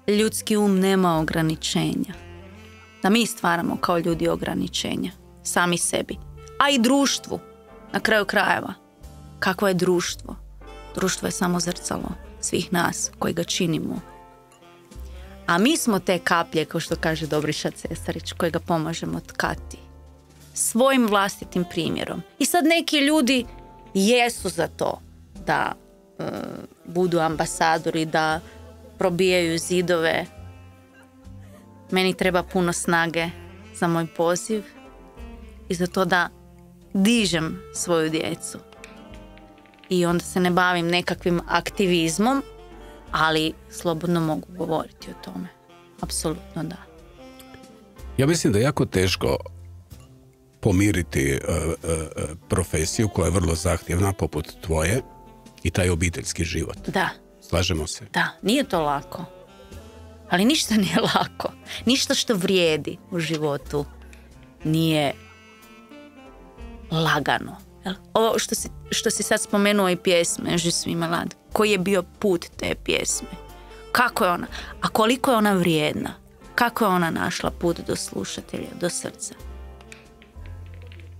ljudski um nema ograničenja. Da mi stvaramo kao ljudi ograničenja. Sami sebi. A i društvu. Na kraju krajeva. Kakvo je društvo? Društvo je samo zrcalo svih nas koji ga činimo. A mi smo te kaplje, kao što kaže Dobriša Cesarić, koji ga pomažemo tkati. Svojim vlastitim primjerom. I sad neki ljudi jesu za to da budu ambasadori, da probijaju zidove. Meni treba puno snage za moj poziv i za to da dižem svoju djecu. I onda se ne bavim nekakvim aktivizmom, ali slobodno mogu govoriti o tome. Apsolutno da. Ja mislim da je jako teško pomiriti profesiju koja je vrlo zahtjevna poput tvoje i taj obiteljski život. Da. Slažemo se? Da, nije to lako. Ali ništa nije lako. Ništa što vrijedi u životu nije lagano. Ovo što si sad spomenuo i pjesme Je suis malade, koji je bio put te pjesme? Kako je ona? A koliko je ona vrijedna? Kako je ona našla put do slušatelja, do srca?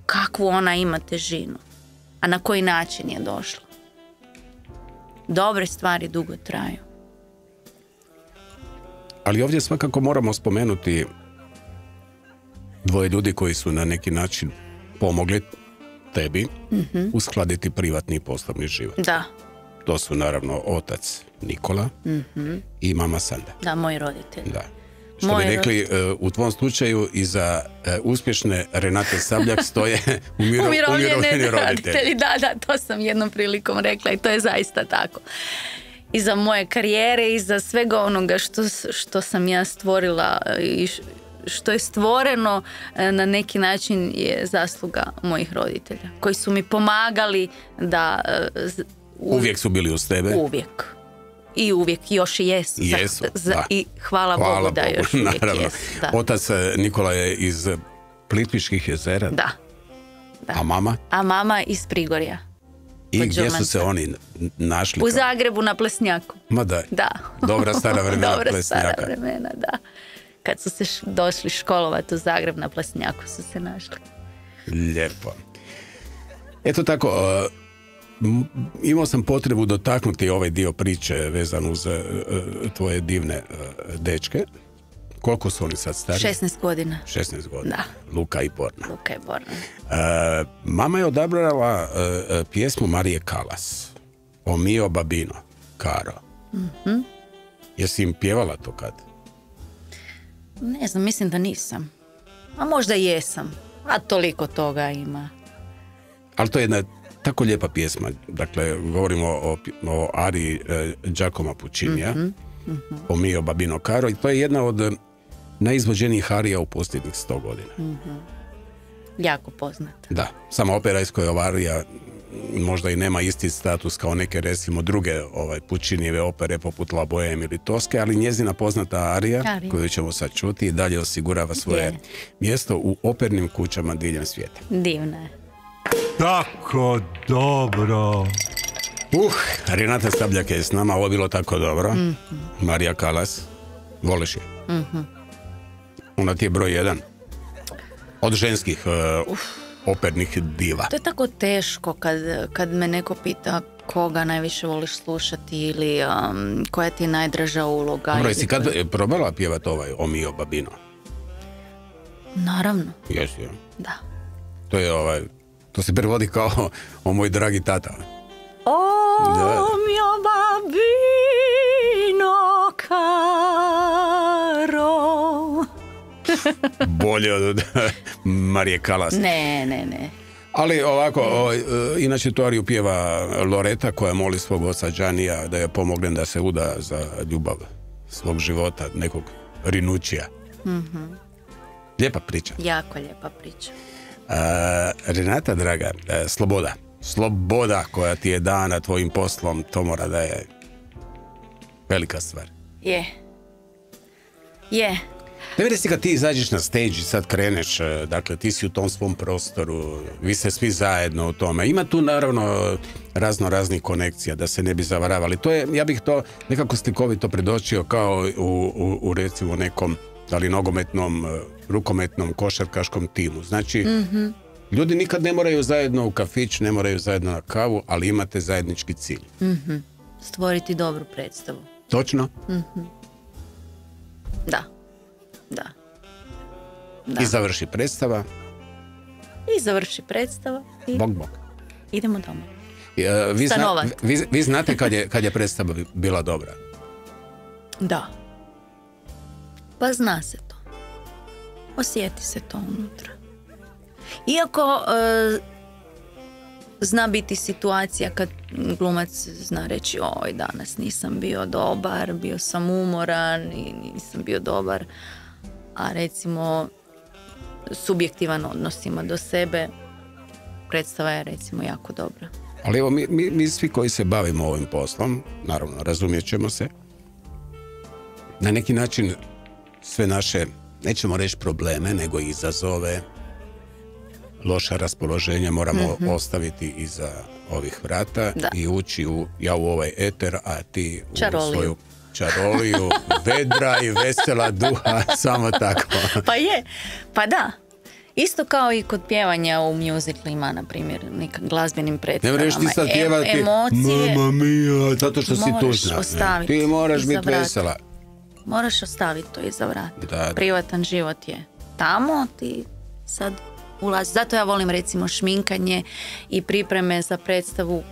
Kakvu ona ima težinu? A na koji način je došla? Dobre stvari dugo traju. Ali ovdje svakako moramo spomenuti dvoje ljudi koji su na neki način pomogli tebi uskladiti privatni i poslovni život. Da. To su naravno otac Nikola i mama Sanda. Da, moji roditelji. Da. Što bi rekli, u tvom slučaju iza uspješne Renate Sabljak stoje umirovljeni roditelji. Da, to sam jednom prilikom rekla i to je zaista tako. Iza moje karijere, iza svega onoga što sam ja stvorila i što je stvoreno na neki način je zasluga mojih roditelja koji su mi pomagali da... Uvijek su bili uz tebe? Uvijek. I uvijek još i jesu. Da. I hvala Bogu da još uvijek jesu. Da. Otac Nikola je iz Plitvičkih jezera? Da. A mama? A mama iz Prigorja. I gdje su se oni našli? U Zagrebu na Plesnjaku. Ma daj. Da. Dobra stara vremena Dobra Plesnjaka. stara vremena, da. Kad su se došli školovati u Zagreb na Plesnjaku su se našli. Lijepo. Eto tako, imao sam potrebu dotaknuti ovaj dio priče vezan uz tvoje divne dečke. Koliko su oni sad stari? 16 godina. 16 godina. Da. Luka i Borna. Luka i Borna. Mama je odabrala pjesmu Marije Kalas. O mio babino, caro. Jesi im pjevala to kad? Ne znam, mislim da nisam. A možda jesam. A toliko toga ima. Ali to je jedna tako lijepa pjesma. Dakle, govorimo o ariji Giacomo Puccinija. O mio babino caro. I to je jedna od najizvođenijih arija u posljednjih 100 godina. Jako poznata. Da. Sama opera iz koje arija možda i nema isti status kao neke recimo druge Puccinijeve opere poput La Boheme ili Toske, ali njezina poznata arija koju ćemo sad čuti i dalje osigurava svoje mjesto u opernim kućama diljem svijeta. Divna je. Tako dobro. Renata Sabljak je s nama, ovo je bilo tako dobro. Marija Kalas, voliš je? Ona ti je broj 1 od ženskih opernih diva. To je tako teško kad me neko pita koga najviše voliš slušati ili koja ti je najdraža uloga. Dobro, jesi kad probala pjevati O mio babino? Naravno. Jesi, ja? Da. To je to se prevodi kao O moj dragi tata. O mio babino caro. bolje od Marije Kalas. Ne. Ali ovako, inače tu ariju pjeva Loreta koja moli svog oca Đanija da je pomogne da se uda za ljubav svog života, nekog Rinučija. Lijepa priča. Jako lijepa priča. Renata, draga, sloboda koja ti je dana tvojim poslom, to mora da je velika stvar. Je. Ne vidi si kad ti izađeš na stage i sad kreneš, dakle ti si u tom svom prostoru, vi ste svi zajedno u tome. Ima tu naravno raznih konekcija, da se ne bi zavaravali. To je, ja bih to nekako slikovito predočio kao u recimo nekom, da li nogometnom, rukometnom, košarkaškom timu. Znači, ljudi nikad ne moraju zajedno u kafić, ne moraju zajedno na kavu, ali imate zajednički cilj. Stvoriti dobru predstavu. Točno? Da. I završi predstava. I Bog. idemo doma. Vi znate kad je predstava bila dobra? Da. Pa zna se to. Osjeti se to unutra. Iako zna biti situacija kad glumac zna reći oj, danas nisam bio dobar, bio sam umoran i nisam bio dobar, a recimo subjektivan odnos ima do sebe, predstava je recimo jako dobra. Ali evo, mi svi koji se bavimo ovim poslom, naravno, razumjet ćemo se, na neki način sve naše, nećemo reći probleme, nego izazove, loša raspoloženja moramo ostaviti iza ovih vrata i ući ja u ovaj eter, a ti u svoju čaroliju, vedra i vesela duha, samo tako. Pa da. Isto kao i kod pjevanja u mjuziklima, na primjer, nekim glazbenim predstavama. Ne možeš ti sad pjevati emocije, Mamma mia, zato što si tužna. Ti moraš biti vesela. Moraš ostaviti to iza vrata. Da. Privatan život je tamo, ti sad ulazi. Zato ja volim recimo šminkanje i pripreme za predstavu,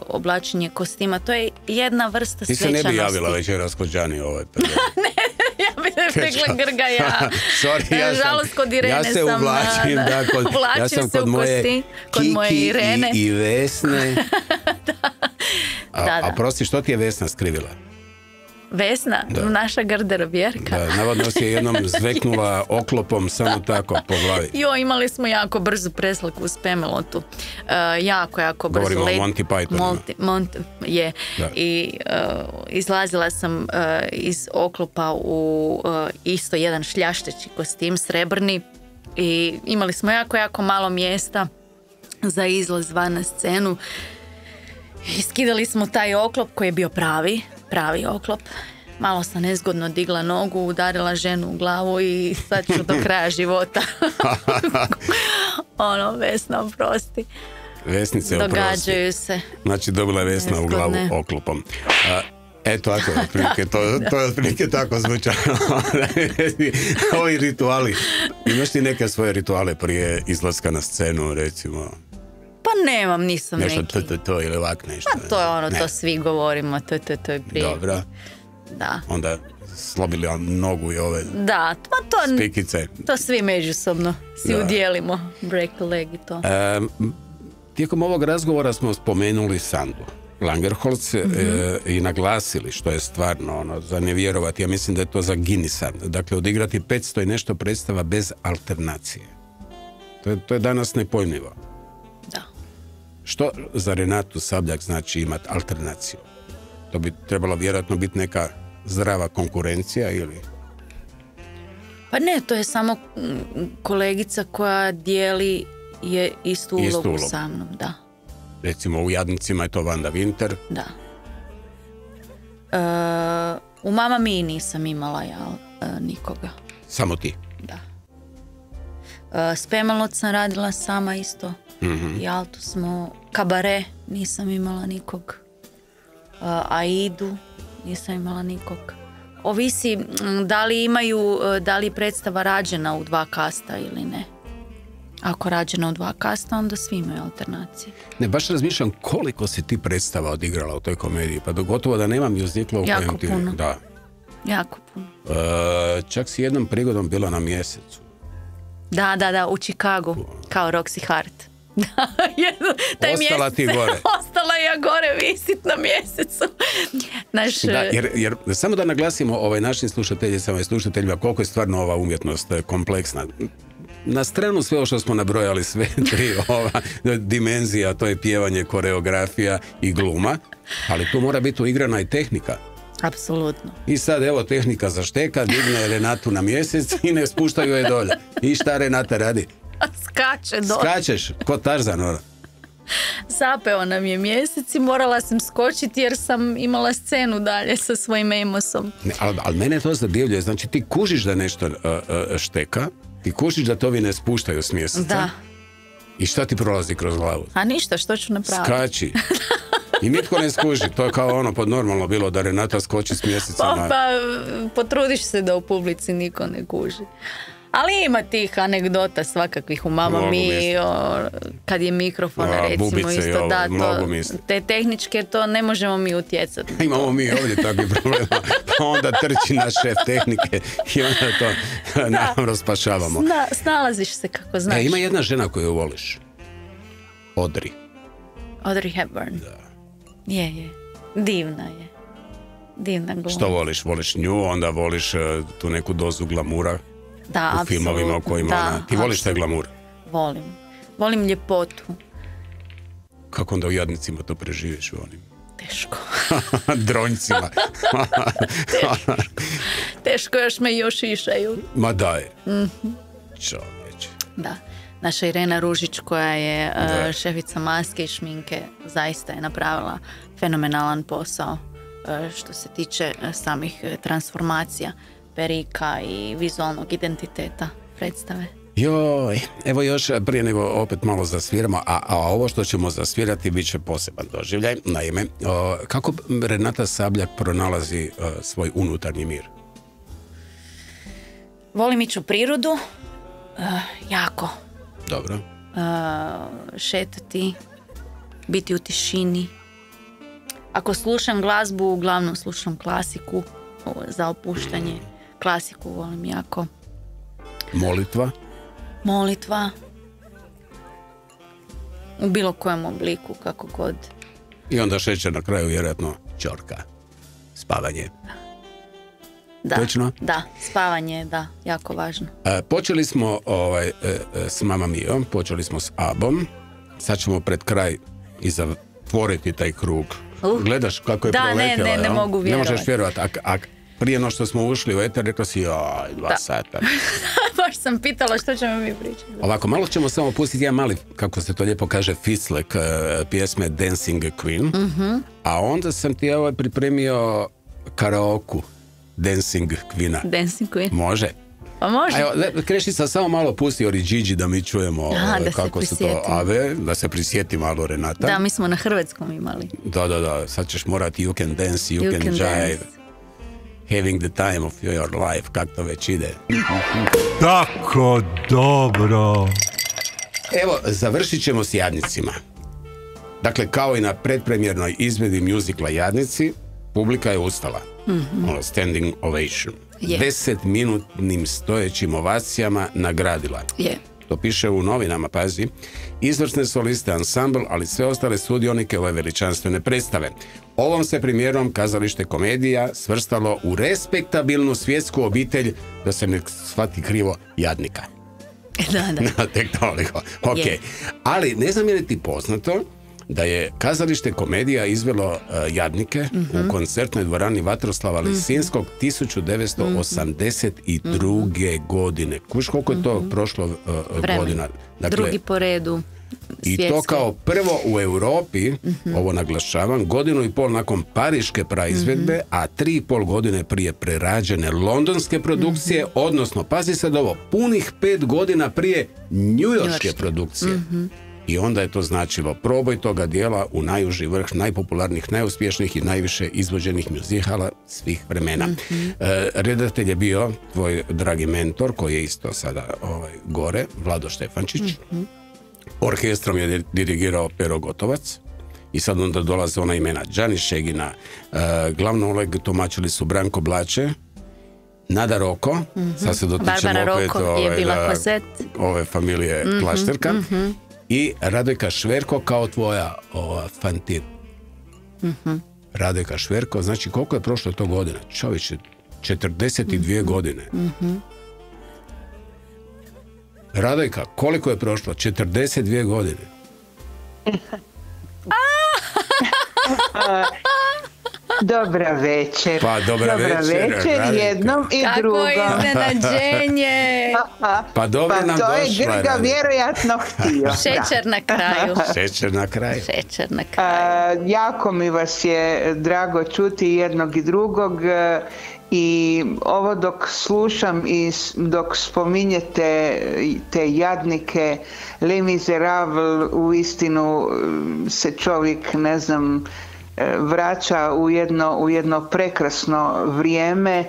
oblačenje kostima. To je jedna vrsta svečanosti. Ti se ne bi javila večeras kod Đani ovaj period. Ja bi se rekla Grgaja. Sorry, Žalost kod Irene ja se uvlačim, ja sam kod moje Kiki i Vesne. A prosti, što ti je Vesna skrivila? Vesna, naša garderobjerka. Da, navodno si je jednom zveknula oklopom samo tako po glavi. Imali smo jako brzu preslaku u Spamelotu. Jako brzo. Govorimo o Monty Pythonu. I izlazila sam iz oklopa u isto jedan šljašteći kostim, srebrni. I imali smo jako malo mjesta za izlaz van na scenu. I skidali smo taj oklop koji je bio pravi oklop. Malo sam nezgodno digla nogu, udarila ženu u glavu i sad ću do kraja života. Vesna, oprosti. Vesnice, oprosti. Događaju se. Znači, dobila je Vesna u glavu oklopom. Eto, ako je otprilike, to je otprilike tako zvučano. Ovi rituali. Imaš ti neke svoje rituale prije izlaska na scenu, recimo? Pa nemam, nisam neki. Nešto to ili ovak nešto. Pa to je to svi govorimo, to je prije. Dobro. Da. Onda slobili nogu i ove spikice. To svi međusobno si udjelimo. Break the leg i to. Tijekom ovog razgovora smo spomenuli Sandu Langerholz i naglasili, što je stvarno za nevjerovati. Ja mislim da je to za Guinnessa. Dakle, odigrati 500 i nešto predstava bez alternacije. To je danas nepojmljivo. Da. Što za Renatu Sabljak znači imati alternaciju? To bi trebalo vjerojatno biti neka zdrava konkurencija ili? Pa ne, to je samo kolegica koja dijeli istu ulogu sa mnom, da. Recimo u Jadnicima je to Vanda Winter. Da. U Mama Mi nisam imala nikoga. Samo ti? Da. Spamalot sam radila sama isto. I Altu smo, Kabare nisam imala nikog, Aidu nisam imala nikog. Ovisi da li je predstava rađena u 2 kasta ili ne. Ako rađena u 2 kasta, onda svi imaju alternacije. Ne, baš razmišljam koliko si ti predstava odigrala u toj komediji, pa gotovo da nema mjuzikla u kojem ti... Jako puno. Da. Jako puno. Čak si jednom prigodom bila na Mjesecu. Da, u Chicagu, kao Roxy Hart. Taj Ostala ti gore. Ostala ja gore visit na Mjesecu. Da, jer samo da naglasimo našim slušateljicama i slušateljima koliko je stvarno ova umjetnost kompleksna. Na stranu sve ovo što smo nabrojali, sve tri dimenzija, to je pjevanje, koreografija i gluma, ali tu mora biti uigrana i tehnika. Apsolutno. I sad evo tehnika zašteka, digne Renatu na Mjesec i ne spuštaju je dolje. I šta Renata radi? Skače dolje. Skačeš, ko Tarzan. Zapeo nam je Mjesec i morala sam skočiti jer sam imala scenu dalje sa svojim Amosom. Ali mene to zadivljuje, znači ti kužiš da nešto šteka, ti kužiš da to vi ne spuštaju s Mjeseca. Da. I šta ti prolazi kroz glavu? A ništa, što ću napraviti? Skači. I nitko ne skuži, to je kao pod normalno bilo da Renata skoči s Mjeseca. Pa potrudiš se da u publici niko ne kuži. Ali ima tih anegdota svakakvih u Mamma Mia, kad je mikrofona recimo bubice, isto, da, to, te tehničke to ne možemo mi utjecati. Imamo mi ovdje takvih problema, pa onda trči naš šef tehnike i onda to naravno spašavamo. Snalaziš se kako znaš. Ima jedna žena koju voliš, Audrey Hepburn. Da. Je, divna je. Divna gluma. Što voliš? Voliš nju, onda voliš tu neku dozu glamura. Da, u filmovima u kojima ona... Ti voliš taj glamur? Volim ljepotu. Kako onda u Jadnicima to preživiš u onim? Teško. Dronjcima. Teško, još išaju. Ma daj. Čovječe. Da. Naša Irena Ružić koja je šefica maske i šminke zaista je napravila fenomenalan posao što se tiče samih transformacija perika i vizualnog identiteta predstave. Joj, evo još prije nego opet malo zasviramo, a ovo što ćemo zasvirati bit će poseban doživljaj. Naime, kako Renata Sabljak pronalazi svoj unutarnji mir? Volim ići u prirodu, jako. Dobro. Šetati, biti u tišini. Ako slušam glazbu, uglavnom slušam klasiku za opuštanje. Klasiku volim jako. Molitva. U bilo kojem obliku, kako god. I onda šeće na kraju vjerojatno ćorka. Spavanje. Da. Točno? Da, spavanje, da, jako važno. Počeli smo s Mamma Miom, počeli smo s ABBom. Sad ćemo pred kraj i zatvoriti taj krug. Gledaš kako je proletjela. Ne mogu vjerovati. Ne možeš vjerovati. Prije no što smo ušli u eter, rekla si, 2 sata. Baš sam pitala što ćemo mi pričati. Ovako, malo ćemo samo pustiti jedan mali, kako se to lijepo kaže, ficlek pjesme Dancing Queen. A onda sam ti pripremio karaoku Dancing Queena. Dancing Queen? Može. Pa može. Evo, Krešica, samo malo pusti Oriđiđi da mi čujemo kako se to ave, da se prisjeti malo Renata. Da, mi smo na hrvatskom imali. Da, sad ćeš morati You can dance, you can jive. Having the time of your life, kak to već ide. Tako dobro. Evo, završit ćemo s Jadnicima. Dakle, kao i na predpremjernoj izvedbi mjuzikla Jadnici, publika je ustala. Standing ovation. 10-minutnim stojećim ovacijama nagradila. To piše u novinama, pazi. Izvrsne soliste, ansambl, ali sve ostale sudionike ove veličanstvene predstave. Ovom se premijerom kazalište Komedija svrstalo u respektabilnu svjetsku obitelj, da se ne shvati krivo, jadnika. Da. Tek toliko. Ok. Ali ne znam je li ti poznato da je kazalište Komedija izvelo Jadnike u koncertnoj dvorani Vatroslava Lisinskog 1982. godine. Kuš koliko je to prošlo godina? Dakle, drugi po redu svjetske. I to kao prvo u Europi, ovo naglašavam, 1.5 godina nakon pariške praizvedbe, a 3,5 godine prije prerađene londonske produkcije, odnosno, pazi sad ovo, punih 5 godina prije njujorške produkcije. I onda je to značilo proboj toga dijela u najuži vrh najpopularnijih, najuspješnijih i najviše izvođenih mjuzihala svih vremena. Redatelj je bio tvoj dragi mentor, koji je isto sada gore, Vlado Štefančić. Orkestrom je dirigirao Pero Gotovac. I sad onda dolaze ona imena Đani Šegina, glavno ulogu tumačili su Branko Blače Nada Roko, sad se dotičemo Barbara opet Roko je bila Kozet. ove familije Klasztorka, i Radojka Šverko kao tvoja Fantin. Radojka Šverko, znači koliko je prošlo to godina? Čovječe, 42 godine. Radojka, koliko je prošlo? 42 godine. Dobra večer. Pa dobra večer, Radojka. Jednom i Kako drugom. iznenađenje! Pa dobro nam to je došla, Grga Radojka. vjerojatno htio. Šećer na kraju. Šećer na kraju. Šećer na kraju. Jako mi vas je drago čuti jednog i drugog i ovo dok slušam i dok spominjete te jadnike, Les Miserables, u istinu se čovjek, ne znam, vraća u jedno prekrasno vrijeme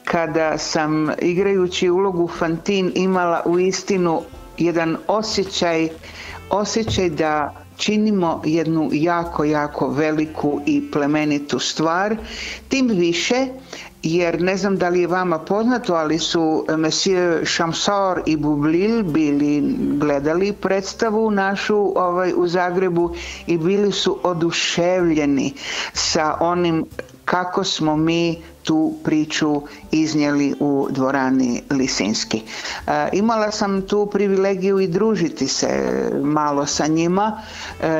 kada sam igrajući ulogu Fantin imala u istinu jedan osjećaj da činimo jednu jako, jako veliku i plemenitu stvar, tim više jer ne znam da li je vama poznato, ali su Monsieur Chamsor i Boublil gledali predstavu našu u Zagrebu i bili su oduševljeni sa onim kako smo mi tu priču iznijeli u dvorani Lisinski. Imala sam tu privilegiju i družiti se malo sa njima.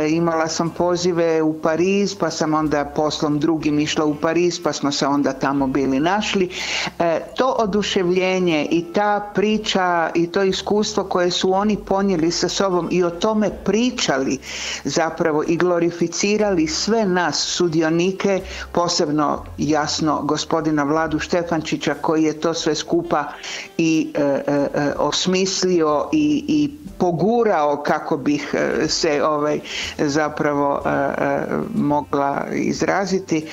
Imala sam pozive u Pariz, pa sam onda poslom drugim išla u Pariz, pa smo se onda tamo bili našli. To oduševljenje i ta priča i to iskustvo koje su oni ponijeli sa sobom i o tome pričali zapravo i glorificirali sve nas sudionike, posebno jasno gospodina Vladu Štefančića koji je to sve skupa i osmislio i pogurao, kako bih se zapravo mogla izraziti,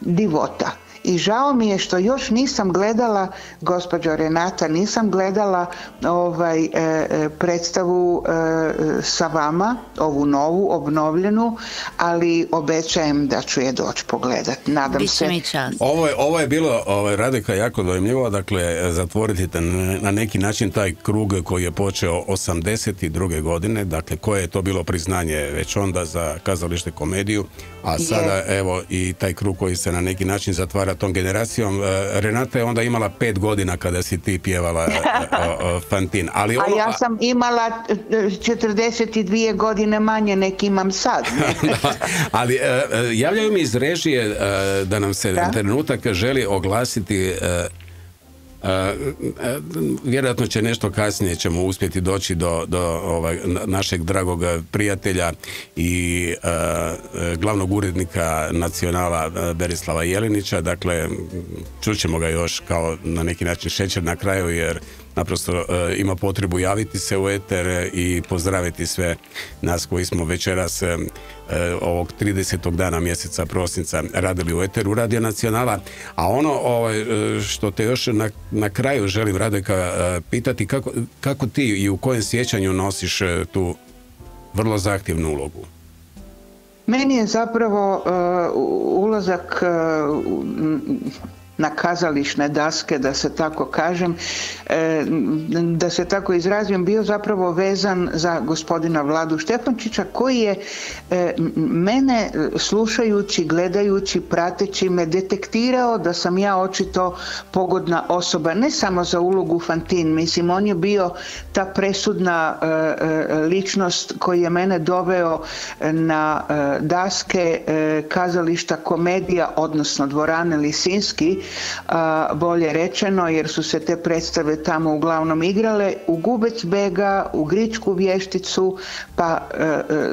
divota. I žao mi je što još nisam gledala, gospođo Renata, nisam gledala predstavu sa vama, ovu novu, obnovljenu, ali obećajem da ću je doći pogledat. Nadam se. Ovo je bilo, Radojka, jako dojmljivo, dakle, zatvoriti na neki način taj krug koji je počeo 82. godine, dakle, koje je to bilo priznanje već onda za kazalište komediju, a sada, evo, i taj krug koji se na neki način zatvara tom generacijom. Renata je onda imala 5 godina kada si ti pjevala Fantin. Ali a ja sam imala 42 godine manje nek imam sad. Da, ali javljaju mi iz režije da nam se trenutak želi oglasiti. Vjerojatno će nešto kasnije ćemo uspjeti doći do našeg dragog prijatelja i glavnog urednika Nacionala Berislava Jelinića. Dakle, čućemo ga još kao na neki način šećer na kraju, jer naprosto ima potrebu javiti se u eter i pozdraviti sve nas koji smo večeras ovog 30. dana mjeseca prosinca radili u eteru Radio Nacionala. A ono što te još na kraju želim, Radojka, pitati, kako ti i u kojem sjećanju nosiš tu vrlo zahtjevnu ulogu? Meni je zapravo ulazak na kazališne daske, da se tako kažem, da se tako izrazim, bio zapravo vezan za gospodina Vladu Štefančića, koji je mene slušajući, gledajući, prateći me detektirao da sam ja očito pogodna osoba, ne samo za ulogu Fantin, mislim, on je bio ta presudna ličnost koji je mene doveo na daske kazališta komedija, odnosno dvorane Lisinski, bolje rečeno, jer su se te predstave tamo uglavnom igrale, u Gubec Bega, u Gričku vješticu, pa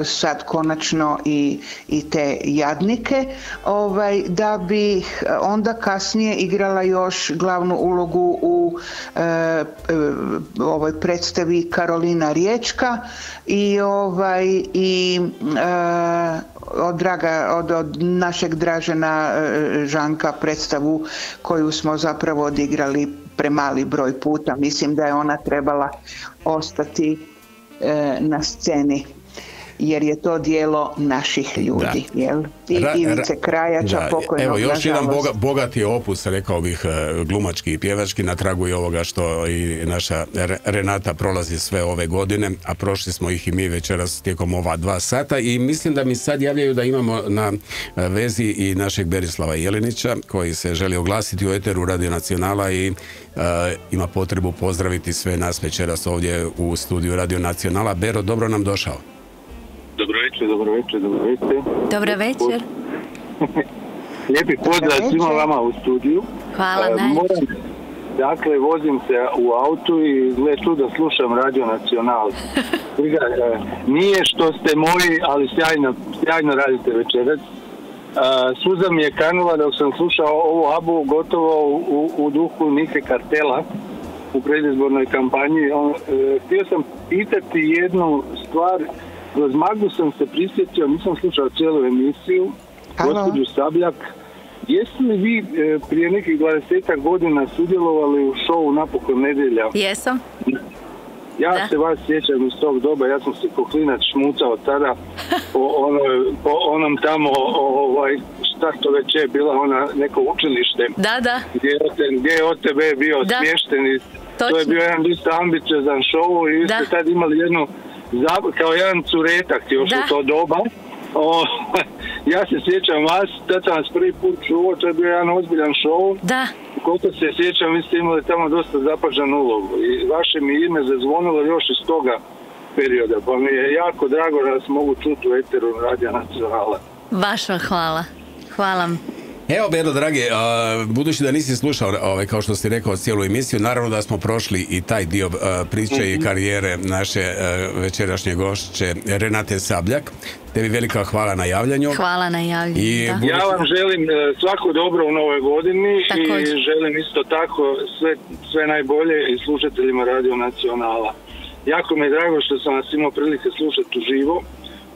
sad konačno i te jadnike, da bi onda kasnije igrala još glavnu ulogu u ovoj predstavi Karolina Riječka i od našeg Dražena Žanka predstavu koju smo zapravo odigrali premali broj puta. Mislim da je ona trebala ostati na sceni. jer je to dijelo naših ljudi. Jel? I Ivice Krajača, pokojnog, evo, još jedan nažalost. bogati opus, rekao bih, glumački i pjevački, na tragu i ovoga što i naša Renata prolazi sve ove godine, a prošli smo ih i mi večeras tijekom ova 2 sata i mislim da mi sad javljaju da imamo na vezi i našeg Berislava Jelinića, koji se želi oglasiti u eteru Radio Nacionala i ima potrebu pozdraviti sve nas večeras ovdje u studiju Radio Nacionala. Bero, dobro nam došao. Dobro večer. Dobro večer. Lijepi pozdrav svima vama u studiju. Hvala najljepše. Dakle, vozim se u autu i gle čuda slušam Radio Nacional. Nije što ste moji, ali sjajno radite večeras. Suza mi je kanula dok sam slušao ovu ABBU gotovo u duhu Nike Kartela u predizbornoj kampanji. Htio sam pitati jednu stvar. Kroz Magdu sam se prisjetio, nisam slušao cijelu emisiju, gospođu Sabljak. Jeste li vi prije nekih 20 godina sudjelovali u šovu Napokon nedjelja? Jesam. Ja se vas sjećam iz tog doba, ja sam se ko klinac šmucao tada po onom tamo, šta to već je bila, ona neko učilište. Da. Gdje je OTB bio smješten i to je bio jedan dosta ambiciozan šovu i vi ste tad imali jednu kao jedan curetak još u to doba. Ja se sjećam vas, tad sam vas prvi put čuo, to je bio jedan ozbiljan šou. Da. Koliko se sjećam, vi ste imali tamo dosta zapažan ulogu i vaše mi ime zazvonilo još iz toga perioda, pa mi je jako drago da vas mogu čuti u eteru Radio Nacionala. Baš vam hvala. Hvala. Evo, Bero, dragi, budući da nisi slušao, kao što si rekao, cijelu emisiju, naravno da smo prošli i taj dio priče i karijere naše večerašnje gošće Renate Sabljak. Tebi velika hvala na javljanju. Hvala na javljanju, Ja vam želim svako dobro u novoj godini. Također. I želim isto tako sve najbolje i slušateljima Radio Nacionala. Jako mi je drago što sam vas imao prilike slušati uživo,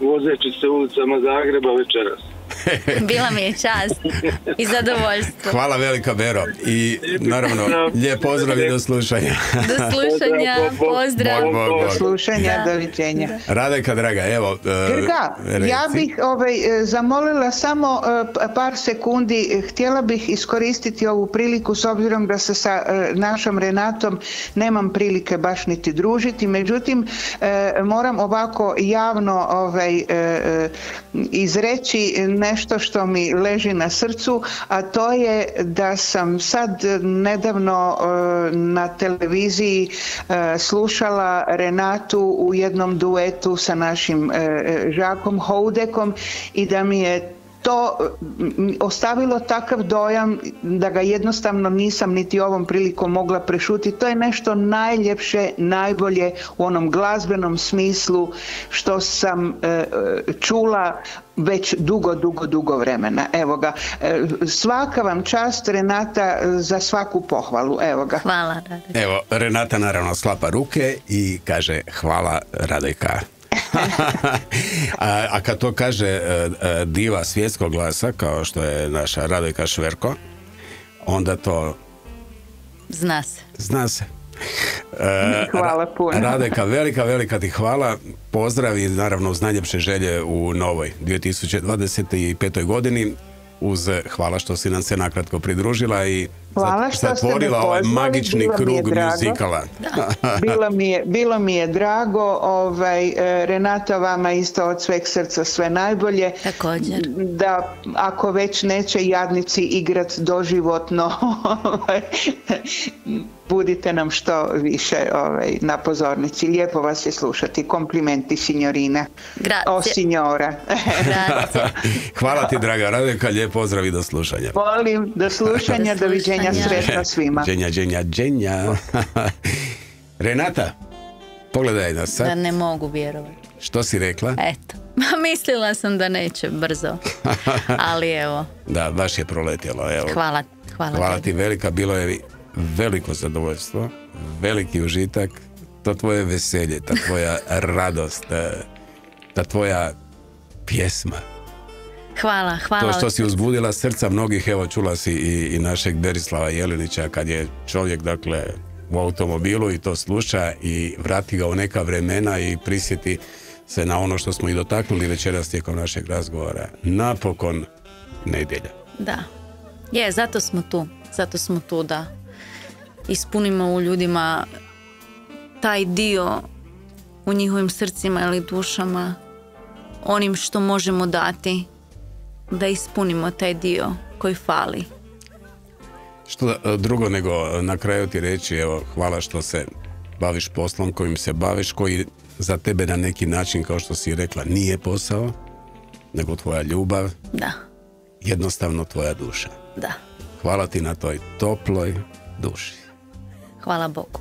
vozeći se ulicama Zagreba večeras. Bila mi je čast i zadovoljstvo. Hvala velika, Bero, i naravno lijep pozdrav i do slušanja. Do slušanja, pozdrav. Do slušanja, doviđenja. Radeka, draga, evo. Grga, ja bih zamolila samo par sekundi, htjela bih iskoristiti ovu priliku s obzirom da se sa našom Renatom nemam prilike baš niti družiti, međutim moram ovako javno izreći nešto što mi leži na srcu, a to je da sam sad nedavno na televiziji slušala Renatu u jednom duetu sa našim Žakom Houdekom i da mi je to ostavilo takav dojam da ga jednostavno nisam niti ovom prilikom mogla prešutiti. To je nešto najljepše, najbolje u onom glazbenom smislu što sam čula već dugo vremena. Evo ga. Svaka vam čast, Renata, za svaku pohvalu. Evo ga. Hvala, Radojka. Evo, Renata naravno sklapa ruke i kaže hvala, Radojka. A kad to kaže diva svjetskog glasa, kao što je naša Radojka Šverko, onda to zna se. Hvala puno. Radojka, velika ti hvala. Pozdrav i naravno uz najljepše želje u novoj 2025. godini. Uz hvala što si nam se nakratko pridružila i zatvorila ovaj magični krug muzikala. Bilo mi je drago. Renata, vama isto od sveg srca sve najbolje. Također. Da ako već neće jadnici igrat doživotno, budite nam što više na pozornici. Lijepo vas je slušati. Komplimenti, signorina. Grazie. O, signora. Hvala ti, draga Radojka. Lijep pozdrav i do slušanja. Volim, do slušanja, doviđenja, sretno svima. Dženja. Renata, pogledaj nas sad. Da ne mogu vjerovati. Što si rekla? Eto. Mislila sam da neće brzo. Ali evo. Da, baš je proletjelo. Evo. Hvala ti velika. Bilo je veliko zadovoljstvo, veliki užitak, to tvoje veselje, ta tvoja radost, ta tvoja pjesma. Hvala. To što si uzbudila srca mnogih, evo čula si i našeg Berislava Jelinića kad je čovjek, dakle, u automobilu i to sluša i vrati ga u neka vremena i prisjeti se na ono što smo i dotaknuli večeras tijekom našeg razgovora. Napokon nedjelja. Da. Zato smo tu. Zato smo tu da ispunimo u ljudima taj dio u njihovim srcima ili dušama, onim što možemo dati, da ispunimo taj dio koji fali. Što drugo nego na kraju ti reći, evo, hvala što se baviš poslom kojim se baviš, koji za tebe na neki način, kao što si rekla, nije posao, nego tvoja ljubav. Da. Jednostavno tvoja duša. Da. Hvala ti na toj toploj duši. Hvala Bogu.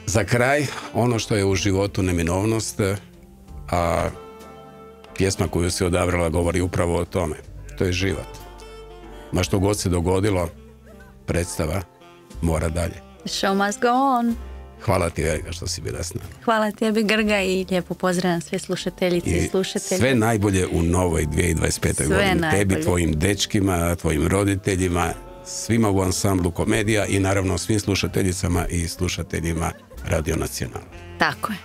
Za kraj, ono što je u životu neminovnost, a pjesma koju si odabrala govori upravo o tome. To je život. Ma što god se dogodilo, predstava mora dalje. Show must go on. Hvala ti, Verga, što si bila s nama. Hvala tebi, Grga, i lijepo pozdravljam sve slušateljice i slušatelje. Sve najbolje u novoj 2025. godini. Najbolje. Tebi, tvojim dečkima, tvojim roditeljima, svima u ansamblu Komedija i naravno svim slušateljicama i slušateljima Radio Nacional. Tako je.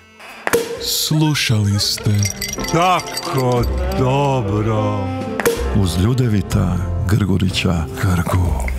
Slušali ste Tako dobro. uz Ljudevita Grgurića Kargu.